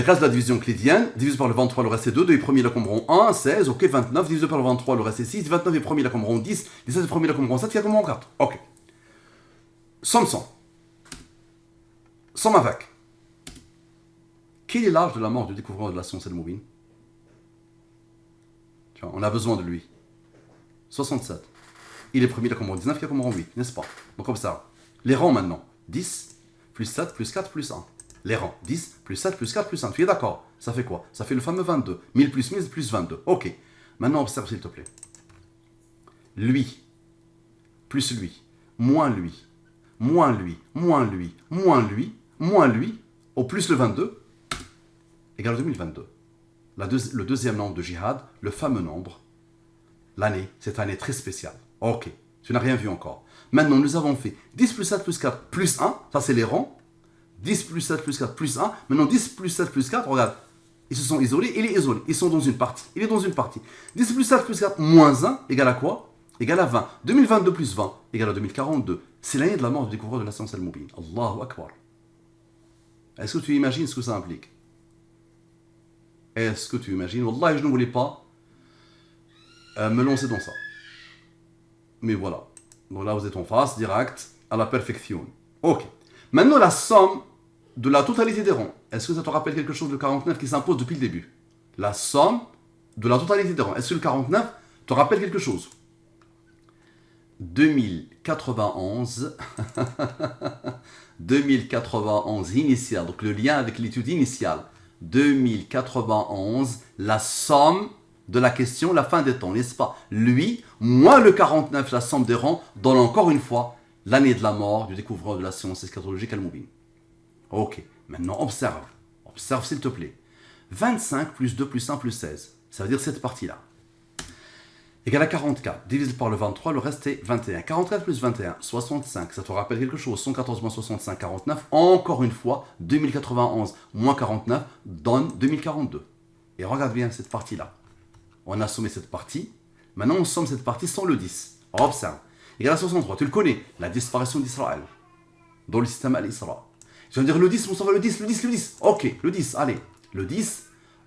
S1: restes de la division clédienne, divisé par le 23, le reste est 2, 2 et premier la Qumran 1, 16, ok, 29, divisé par le 23, le reste est 6, 29 et premier la Qumran 10, 17 et premier la Qumran 7, 4 Qumran 4. Ok. Somme 100. Somme avec. Quel est l'âge de la mort du découvreur de la science Al-Mubin? On a besoin de lui. 67. Il est premier, il a Qumran 19, il a Qumran 8, n'est-ce pas? Donc observe. Les rangs maintenant. 10, plus 7, plus 4, plus 1. Les rangs. 10, plus 7, plus 4, plus 1. Tu es d'accord? Ça fait quoi? Ça fait le fameux 22. 1000 plus 1000 plus 22. Ok. Maintenant observe s'il te plaît. Lui, plus lui, moins lui, moins lui, moins lui, moins lui, moins lui, au plus le 22, égale 2022. Le deuxième nombre de jihad, le fameux nombre, l'année, cette année très spéciale. Ok, tu n'as rien vu encore. Maintenant, nous avons fait 10 plus 7 plus 4 plus 1, ça c'est les rangs. 10 plus 7 plus 4 plus 1. Maintenant, 10 plus 7 plus 4, regarde. Ils se sont isolés, il est isolé. Ils sont dans une partie. Il est dans une partie. 10 plus 7 plus 4 moins 1 égale à quoi? Égale à 20. 2022 plus 20 égale à 2042. C'est l'année de la mort du découvreur de la science Al-Mubin. Allahu Akbar. Est-ce que tu imagines ce que ça implique? Est-ce que tu imagines? Wallahi, je ne voulais pas me lancer dans ça. Mais voilà. Donc là, vous êtes en face, direct, à la perfection. Ok. Maintenant, la somme de la totalité des rangs. Est-ce que ça te rappelle quelque chose de 49 qui s'impose depuis le début? La somme de la totalité des rangs. Est-ce que le 49 te rappelle quelque chose? 2091. 2091 initial. Donc le lien avec l'étude initiale. 2091, la somme de la question, la fin des temps, n'est-ce pas? Lui, moins le 49, la somme des rangs, donne encore une fois l'année de la mort du découvreur de la science eschatologique Al-Mubin. Ok, maintenant observe. Observe s'il te plaît. 25 plus 2 plus 1 plus 16. Ça veut dire cette partie-là. Égale à 44. Divisé par le 23, le reste est 21. 44 plus 21, 65. Ça te rappelle quelque chose? 114 moins 65, 49. Encore une fois, 2091 moins 49 donne 2042. Et regarde bien cette partie-là. On a sommé cette partie. Maintenant, on somme cette partie sans le 10. Observe. Égale à 63. Tu le connais. La disparition d'Israël. dans le système Al-Isra. Je vais dire le 10, Moustapha, le 10, le 10, le 10. Ok, le 10, allez. Le 10,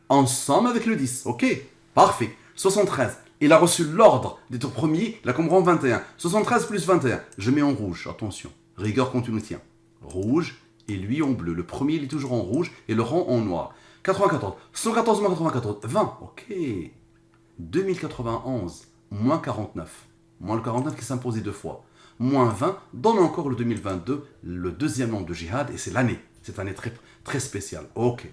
S1: ensemble avec le 10. Ok, parfait. 73. Il a reçu l'ordre d'être premier, la comprend 21. 73 plus 21. Je mets en rouge, attention. Rigueur quand tu nous tiens. Rouge et lui en bleu. Le premier, il est toujours en rouge et le rang en noir. 94. 114 moins 94. 20. Ok. 2091 moins 49. Moins le 49 qui s'est imposé deux fois. Moins 20 donne encore le 2022, le deuxième nombre de jihad, et c'est l'année. C'est une année très, très spéciale. Ok.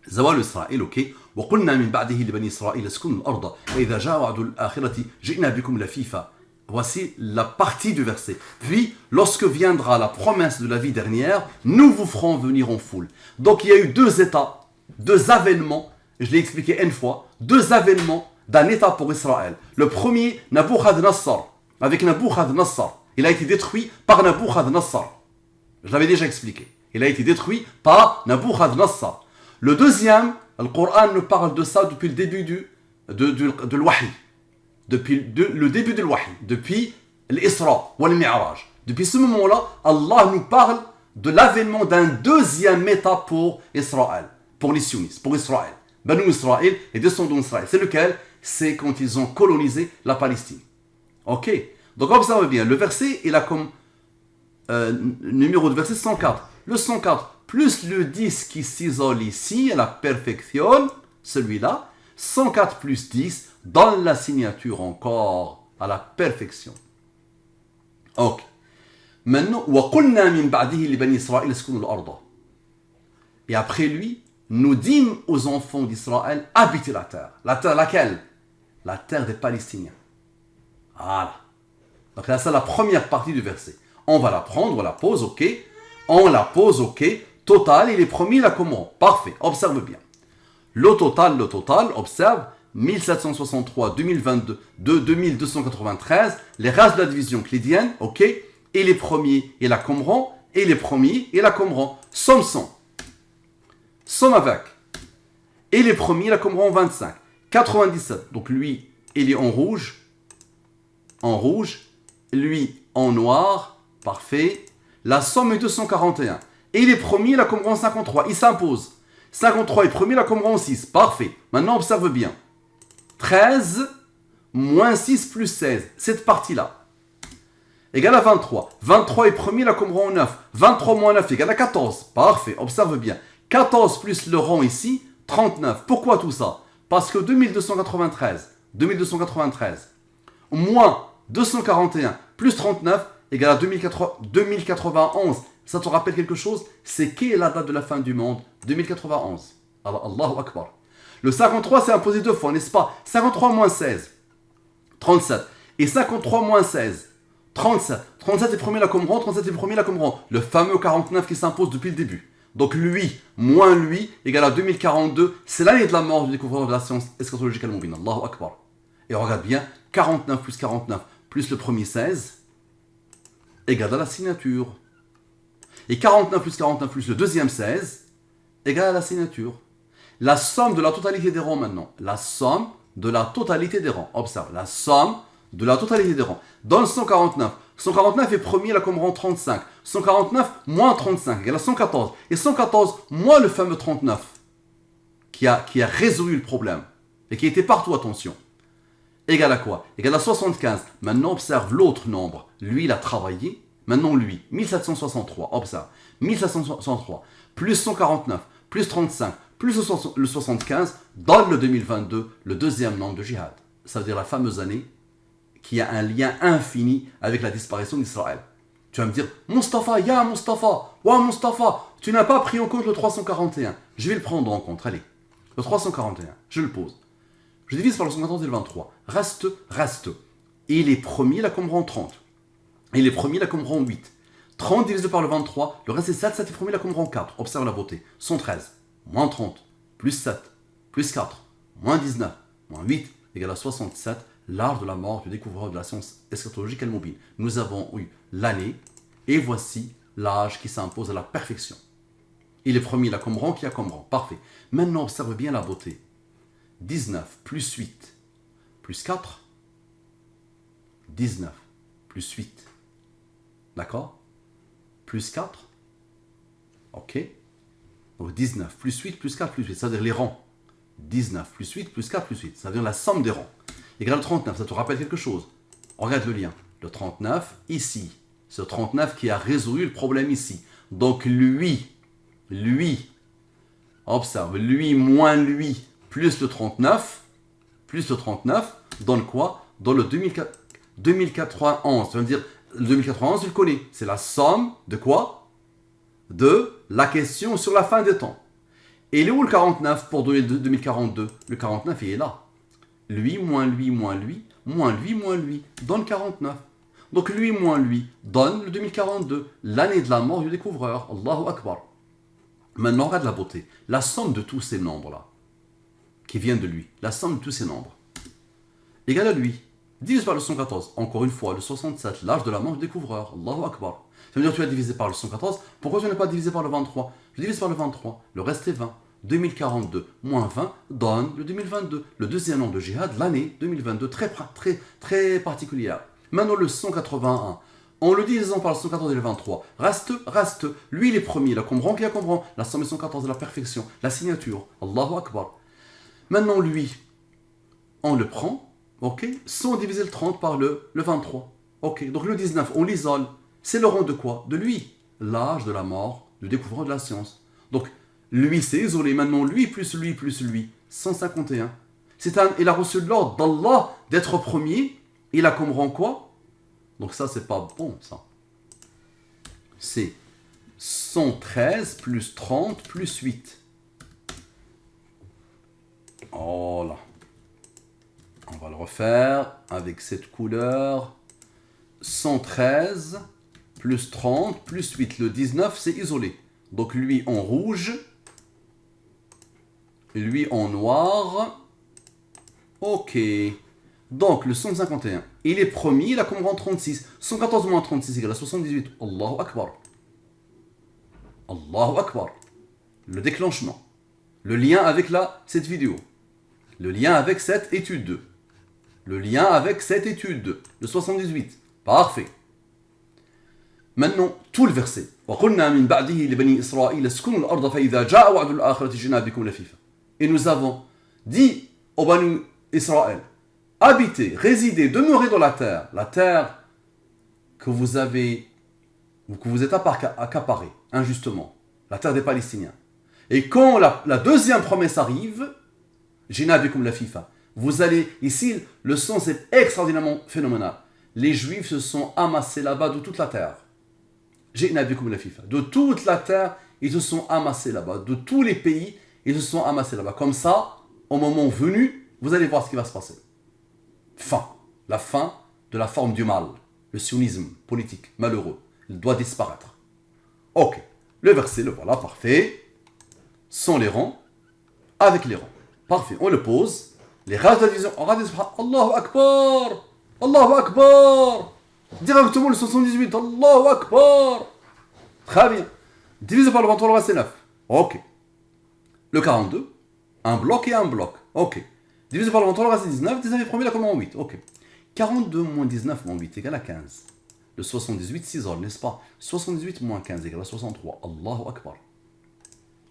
S1: زوال إسرائيل أوكي وقلنا من بعده لبني إسرائيل اسكنوا الأرض وإذا جاء وعد الآخرة جئنا بكم لفيفا. Voici la partie du verset. Puis, lorsque viendra la promesse de la vie dernière, nous vous ferons venir en foule. Donc, il y a eu deux états, deux avènements, je l'ai expliqué une fois, deux avènements d'un état pour Israël. Le premier, Nabuchodonosor, avec Nabuchodonosor. Il a été détruit par Nabuchodonosor. Je l'avais déjà expliqué. Il a été détruit par Nabuchodonosor. Le deuxième, le Coran nous parle de ça depuis le début de l'Wahi. Depuis le début de l'Wahi. Depuis l'Isra ou le Mi'raj. Depuis ce moment-là, Allah nous parle de l'avènement d'un deuxième état pour Israël. Pour les sionistes, pour Israël. Banu Israël et descendants d'Israël. C'est lequel? C'est quand ils ont colonisé la Palestine. Ok. Donc observez bien, le verset, il a comme numéro de verset 104. Le 104 plus le 10 qui s'isole ici à la perfection, celui-là, 104 plus 10 donne la signature encore à la perfection. Ok. Maintenant, وَقُلْنَا مِنْ بَعْدِهِ لِبَنِي إِسْرَائِيلَ اسْكُنُوا الْأَرْضَ. Et après lui, nous dîmes aux enfants d'Israël, habitez la terre. La terre laquelle? La terre des Palestiniens. Voilà. Donc là, c'est la première partie du verset. On va la prendre, on la pose, ok. On la pose, ok. Total, il est promis là comment? Parfait, observe bien. Le total, observe, 1763, 2022, 2293, les races de la division clédienne, ok. Et les premiers, et la Qomran, et les premiers, et la Qomran. Somme 100. Somme avec. Et les premiers, la Qomran 25. 97, donc lui, il est en rouge, lui en noir, parfait. La somme est 241. Et les premiers, la Qomran 53. Il s'impose. 53 est premier, la Qomran 6. Parfait. Maintenant, observe bien. 13 moins 6 plus 16. Cette partie-là. Égale à 23. 23 est premier, la Qomran 9. 23 moins 9 égale à 14. Parfait. Observe bien. 14 plus le rang ici, 39. Pourquoi tout ça? Parce que 2293 moins 241 plus 39 égale à 2091. Ça te rappelle quelque chose? C'est qui est la date de la fin du monde? 2091. Alors, Allahu Akbar. Le 53 s'est imposé deux fois, n'est-ce pas? 53 moins 16, 37. Et 53 moins 16, 37. 37 est premier la Qomran, 37 est premier la Qomran. Le fameux 49 qui s'impose depuis le début. Donc lui, moins lui, égale à 2042. C'est l'année de la mort du découvreur de la science eschatologique al-Mubin. Allahu Akbar. Et on regarde bien, 49 plus le premier 16, égale à la signature. Et 49 plus le deuxième 16, égale à la signature. La somme de la totalité des rangs maintenant. La somme de la totalité des rangs. Observe, la somme de la totalité des rangs. Dans le 149, 149 est premier, la Qomran 35. 149 moins 35 égale à 114. Et 114 moins le fameux 39 qui a résolu le problème. Et qui était partout, attention. Égale à quoi? Égale à 75. Maintenant, observe l'autre nombre. Lui, il a travaillé. Maintenant, lui, 1763. Observe. 1763 plus 149 plus 35 plus le 75 donne le 2022, le deuxième nombre de jihad. Ça veut dire la fameuse année qui a un lien infini avec la disparition d'Israël. Tu vas me dire, Mustafa, ya Mustafa, wa Mustafa, tu n'as pas pris en compte le 341. Je vais le prendre en compte, allez. Le 341, je le pose. Je divise par le 114 et le 23. Reste. Et il est premier, la Qomran 30. Et il est premier, la Qomran 8. 30 divisé par le 23, le reste est 7, 7 est premier, la Qomran 4. Observe la beauté. 113, moins 30, plus 7, plus 4, moins 19, moins 8, égale à 67. L'art de la mort du découvreur de la science eschatologique al-Mubin. Nous avons eu l'année, et voici l'âge qui s'impose à la perfection. Il est premier, la Qomran qui a Qomran. Parfait. Maintenant, observe bien la beauté. 19 plus 8 plus 4, 19 plus 8. D'accord? plus 4. Ok. Donc 19 plus 8 plus 4 plus 8, c'est-à-dire les rangs. 19 plus 8 plus 4 plus 8, c'est-à-dire la somme des rangs. Égale 39, ça te rappelle quelque chose? Regarde le lien. Le 39 ici. C'est le 39 qui a résolu le problème ici. Donc lui, observe, lui moins lui, plus le 39 donne quoi? Dans le 2091. Ça veut dire, le 2091, tu le connais. C'est la somme de quoi? De la question sur la fin des temps. Et il est où le 49 pour 2042? Le 49, il est là. Lui moins lui moins lui, moins lui moins lui, donne 49. Donc lui moins lui donne le 2042, l'année de la mort du découvreur. Allahu Akbar. Maintenant, regarde la beauté. La somme de tous ces nombres-là, qui viennent de lui, la somme de tous ces nombres, égale à lui. Divise par le 114. Encore une fois, le 67, l'âge de la mort du découvreur. Allahu Akbar. Ça veut dire que tu as divisé par le 114. Pourquoi tu n'as pas divisé par le 23? Je divise par le 23. Le reste est 20. 2042 moins 20 donne le 2022. Le deuxième an de djihad, l'année 2022, très particulière. Maintenant, le 181. En le divisant par le 114 et le 23, reste. Lui, il est premier. La comprend qui la comprend. La somme est 114 de la perfection. La signature. Allahu Akbar. Maintenant, lui, on le prend, ok, sans diviser le 30 par le 23. Ok, donc le 19, on l'isole. C'est le rang de quoi? De lui. L'âge de la mort du découvreur de la science. Donc, lui, c'est isolé. Maintenant, lui plus lui plus lui. 151. Il a reçu l'ordre d'Allah d'être premier. Il a comprend quoi? Donc ça, c'est pas bon, ça. C'est 113 plus 30 plus 8. Oh là. On va le refaire avec cette couleur. 113 plus 30 plus 8. Le 19, c'est isolé. Donc lui en rouge. Lui en noir. Ok. Donc le 151. Il est premier, il a comme rang 36. 114 moins 36 égale à 78. Allahu Akbar. Allahu Akbar. Le déclenchement. Le lien avec cette vidéo. Le lien avec cette étude. Le lien avec cette étude. Le 78. Parfait. Maintenant, tout le verset. Et nous avons dit aux Banu Israël, habitez, résidez, demeurez dans la terre que vous êtes accaparée injustement, la terre des Palestiniens. Et quand la deuxième promesse arrive, Jina bikum la FIFA, vous allez, ici, le sens est extraordinairement phénoménal. Les Juifs se sont amassés là-bas de toute la terre. Jina bikum la FIFA, de toute la terre, ils se sont amassés là-bas. De tous les pays, ils se sont amassés là-bas. Comme ça, au moment venu, vous allez voir ce qui va se passer. La fin de la forme du mal, le sionisme politique malheureux, il doit disparaître. Ok, le verset, le voilà, parfait. Sans les rangs, avec les rangs. Parfait, on le pose. Les races de la division, on regarde, Allahu Akbar, Allahu Akbar. Directement le 78, Allahu Akbar. Très bien. Divisé par le 23, le reste est 9. Ok. Le 42, un bloc et un bloc. Ok. Divisé par le 23, le reste est 19. 19 est premier, la commande 8. Ok. 42 moins 19 moins 8 égale à 15. Le 78 s'isole, n'est-ce pas? 78 moins 15 égale à 63. Allahu Akbar.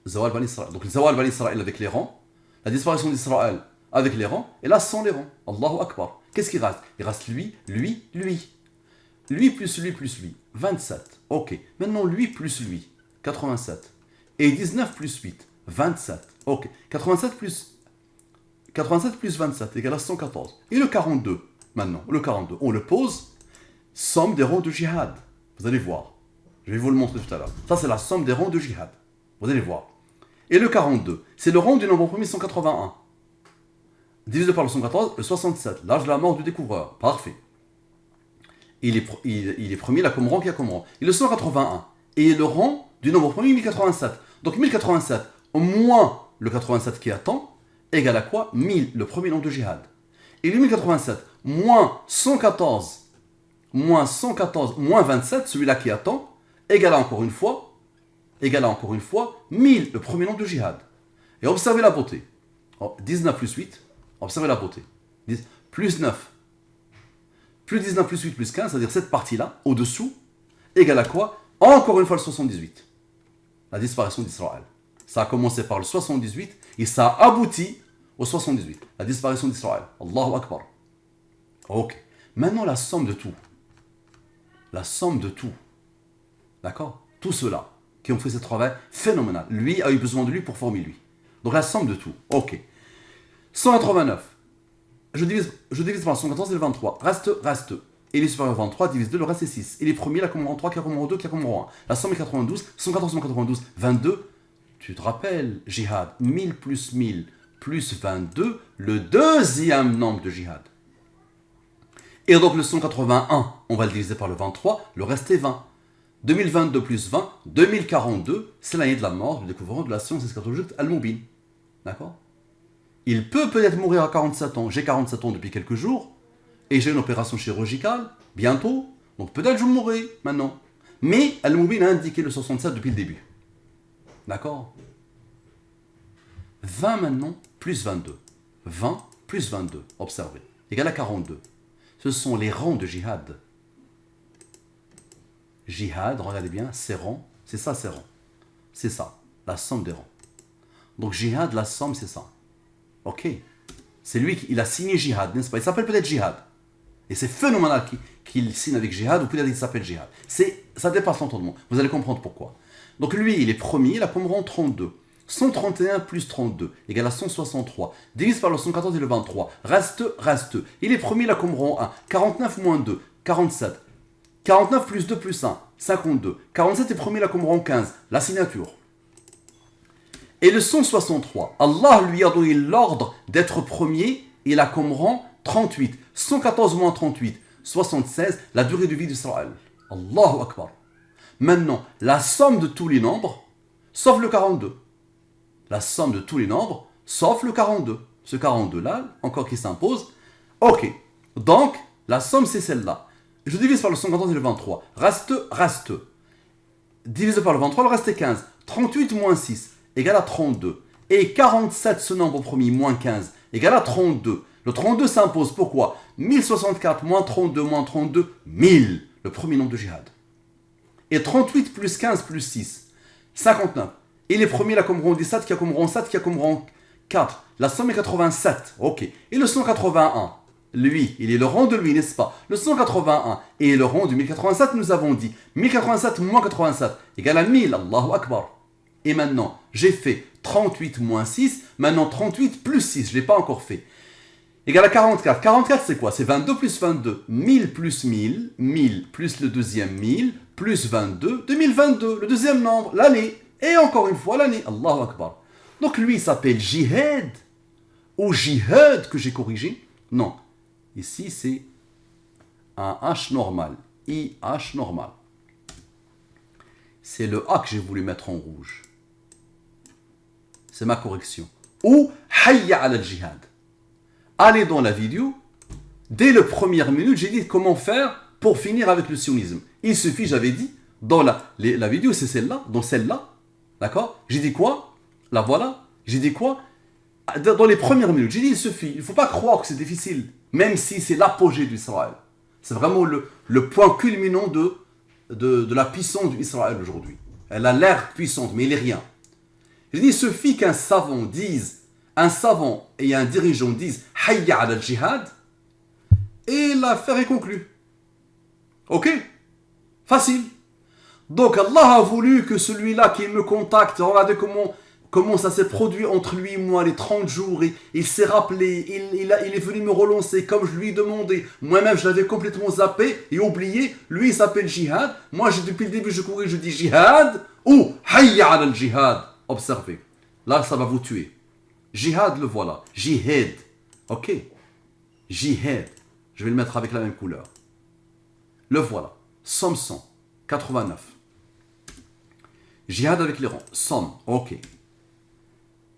S1: Zawal Bani Israël. Donc le Zawal Bani Israël avec les rangs. La disparition d'Israël avec les rangs. Et là, sans les rangs. Allahu Akbar. Qu'est-ce qui reste? Il reste lui. Lui plus lui plus lui. 27. Ok. Maintenant, lui plus lui. 87. Et 19 plus 8. 27. Ok. 87 plus 27 égale à 114. Et le 42. Maintenant, le 42. On le pose. Somme des rangs de djihad. Vous allez voir. Je vais vous le montrer tout à l'heure. Ça, c'est la somme des rangs de djihad. Vous allez voir. Et le 42. C'est le rang du nombre premier 181. Divisé par le 114, le 67. L'âge de la mort du découvreur. Parfait. Il est premier, là, comme rang qui a comme rang. Et le 181. Et le rang du nombre premier 1087. Donc 1087 moins le 87 qui attend égale à quoi? 1000, le premier nombre de djihad. Et le 1087 moins 114 moins 27, celui-là qui attend, égale à encore une fois 1000, le premier nombre de djihad. Et observez la beauté. 19 plus 8, observez la beauté. Plus 9, plus 19 plus 8 plus 15, c'est-à-dire cette partie-là, au-dessous, égale à quoi? Encore une fois le 78. La disparition d'Israël. Ça a commencé par le 78 et ça a abouti au 78. La disparition d'Israël. Allahu Akbar. Ok. Maintenant la somme de tout. La somme de tout. D'accord? Tous ceux-là qui ont fait ce travail phénoménal. Lui a eu besoin de lui pour former lui. Donc la somme de tout. Ok. 189. Je divise par 114 et le 23. Reste. Et les supérieurs 23 divise 2, le reste est 6. Et les premiers, la commande 3, qui a commande 2, qui a commande 1. La somme est 92, 114, 192, 22. Tu te rappelles, jihad, 1000 plus 1000 plus 22, le deuxième nombre de jihad. Et donc le 181, on va le diviser par le 23, le reste est 20. 2022 plus 20, 2042, c'est l'année de la mort du découvreur de la science eschatologique Al-Mubin. D'accord? Il peut peut-être mourir à 47 ans. J'ai 47 ans depuis quelques jours. Et j'ai une opération chirurgicale, bientôt. Donc peut-être je mourrai maintenant. Mais Al-Mubin a indiqué le 67 depuis le début. D'accord? 20 maintenant, plus 22. 20 plus 22, observez, égale à 42. Ce sont les rangs de jihad. Jihad, regardez bien, ces rangs, c'est ça ces rangs. C'est ça, la somme des rangs. Donc jihad, la somme, c'est ça. Ok? C'est lui qui a signé jihad, n'est-ce pas? Il s'appelle peut-être jihad. Et c'est phénoménal qu'il signe avec jihad, ou peut-être qu'il s'appelle jihad. Ça dépasse l'entendement. Vous allez comprendre pourquoi. Donc lui, il est premier, il a comme rang 32. 131 plus 32 égale à 163. Divise par le 114 et le 23. Reste. Il est premier, il a comme rang 1. 49 moins 2, 47. 49 plus 2 plus 1, 52. 47 est premier, il a comme rang 15. La signature. Et le 163, Allah lui a donné l'ordre d'être premier, il a comme rang 38. 114 moins 38, 76, la durée de vie d'Israël. Allahu Akbar. Maintenant, la somme de tous les nombres, sauf le 42. La somme de tous les nombres, sauf le 42. Ce 42-là, encore qui s'impose. Ok. Donc, la somme, c'est celle-là. Je divise par le 114 et le 23. Reste. Divisé par le 23, le reste est 15. 38 moins 6 égale à 32. Et 47, ce nombre au premier, moins 15, égale à 32. Le 32 s'impose. Pourquoi? 1064 moins 32, 1000. Le premier nombre de jihad. Et 38 plus 15 plus 6, 59. Et les premiers, là, comme rang 17, qui a comme rang 7, qui a comme rang 4. La somme est 87. Ok. Et le 181, lui, il est le rang de lui, n'est-ce pas? Le 181 et le rang de 1087, nous avons dit. 1087 moins 87 égale à 1000. Allahu Akbar. Et maintenant, j'ai fait 38 moins 6. Maintenant, 38 plus 6. Je ne l'ai pas encore fait. Égale à 44. 44, c'est quoi? C'est 22 plus 22. 1000 plus 1000. 1000 plus le deuxième 1000. Plus 22. 2022. Le deuxième nombre. L'année. Et encore une fois, l'année. Allahu Akbar. Donc lui, il s'appelle jihad. Ou jihad que j'ai corrigé. Non. Ici, c'est un H normal. IH normal. C'est le A que j'ai voulu mettre en rouge. C'est ma correction. Ou hayya ala al-jihad. Allez dans la vidéo. Dès la première minute, j'ai dit comment faire pour finir avec le sionisme. Il suffit, j'avais dit, dans la vidéo, c'est celle-là, dans celle-là. D'accord? J'ai dit quoi? La voilà. J'ai dit quoi? Dans les premières minutes, j'ai dit il suffit. Il ne faut pas croire que c'est difficile. Même si c'est l'apogée d'Israël. C'est vraiment le point culminant de la puissance d'Israël aujourd'hui. Elle a l'air puissante, mais il n'est rien. J'ai dit il suffit qu'un savant et un dirigeant disent Hayya ala al-jihad et l'affaire est conclue. Ok? Facile. Donc Allah a voulu que celui-là qui me contacte, regardez comment ça s'est produit entre lui et moi les 30 jours, et il s'est rappelé, il est venu me relancer comme je lui ai demandé. Moi-même je l'avais complètement zappé et oublié. Lui il s'appelle jihad. Moi depuis le début je courais, je dis jihad ou hayya ala al-jihad. Observez. Là ça va vous tuer. Jihad, le voilà. Jihad. Ok. Jihad. Je vais le mettre avec la même couleur. Le voilà. Somme 100. 89. Jihad avec les rangs. Somme. Ok.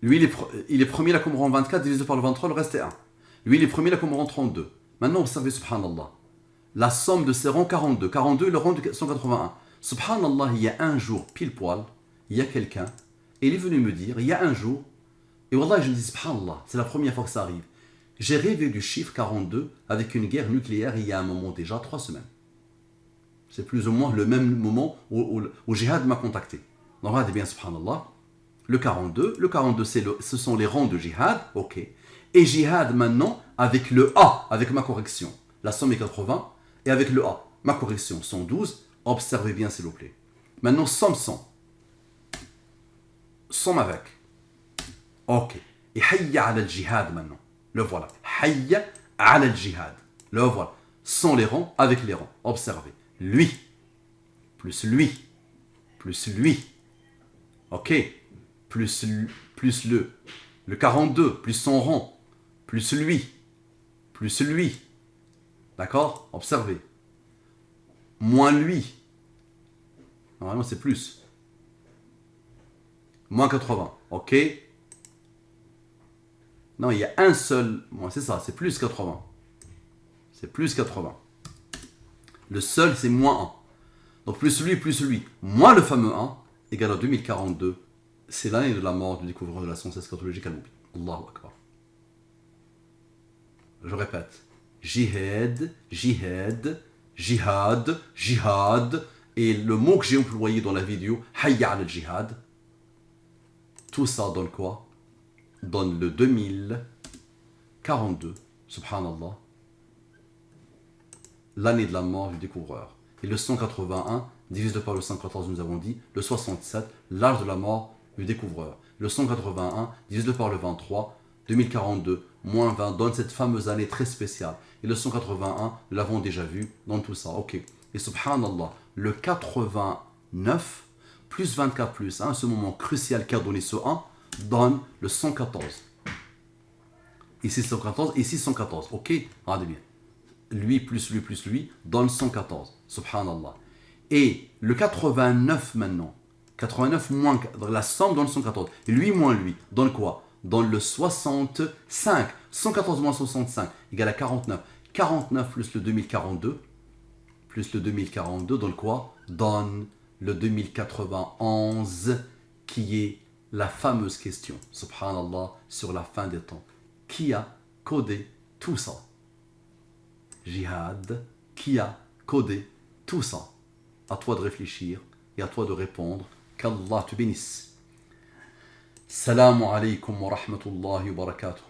S1: Lui, il est premier, là, comme rang 24, divisé par le 23, le reste est 1. Lui, il est premier, là, comme rang 32. Maintenant, vous savez, subhanallah, la somme de ces rangs, 42. 42 est le rang de 181. Subhanallah, il y a un jour, pile poil, il y a quelqu'un, et il est venu me dire, il y a un jour, et wallah, je me dis, subhanallah, c'est la première fois que ça arrive. J'ai rêvé du chiffre 42 avec une guerre nucléaire il y a un moment déjà, 3 semaines. C'est plus ou moins le même moment où Jihad m'a contacté. Donc regardez bien, subhanallah. Le 42, ce sont les rangs de Jihad, ok. Et Jihad maintenant avec le A, avec ma correction. La somme est 80, et avec le A, ma correction, 112. Observez bien s'il vous plaît. Maintenant, somme 100. Somme avec. Ok. Et hayya ala al-jihad maintenant. Le voilà. Hayya ala al-jihad. Le voilà. Sans les rangs, avec les rangs. Observez. Lui, plus lui, plus lui. Ok. Plus le 42, plus son rang, plus lui. D'accord? Observez. Moins lui. Normalement, c'est plus. Moins 80. Ok? Non, il y a un seul. Moi, c'est ça, c'est plus 80. C'est plus 80. Le seul, c'est moins 1. Donc, plus lui, moins le fameux 1, égale à 2042. C'est l'année de la mort du découvreur de la science eschatologique al-Mubin. Allahu Akbar. Je répète. Jihad. Et le mot que j'ai employé dans la vidéo, hayya al-jihad. Tout ça donne quoi? Donne le 2042. Subhanallah. L'année de la mort du découvreur. Et le 181, divisé par le 114, nous avons dit, le 67, l'âge de la mort du découvreur. Le 181, divisé par le 23, 2042, moins 20, donne cette fameuse année très spéciale. Et le 181, nous l'avons déjà vu dans tout ça. Ok. Et subhanallah, le 89, plus 24 plus 1, ce moment crucial qu'a donné ce 1, donne le 114. Ici 114, ici 114. Ok. Regardez bien. Lui plus lui donne 114. Subhanallah. Et le 89 maintenant, 89 moins la somme donne 114. Et lui moins lui donne quoi? Donne le 65. 114 moins 65 égale à 49. 49 plus le 2042 donne quoi? Donne le 2091 qui est la fameuse question, subhanallah, sur la fin des temps. Qui a codé tout ça? Jihad, qui a codé tout ça? À toi de réfléchir et à toi de répondre. Qu'Allah te bénisse. Salam alaykum wa rahmatullahi wa barakatuh.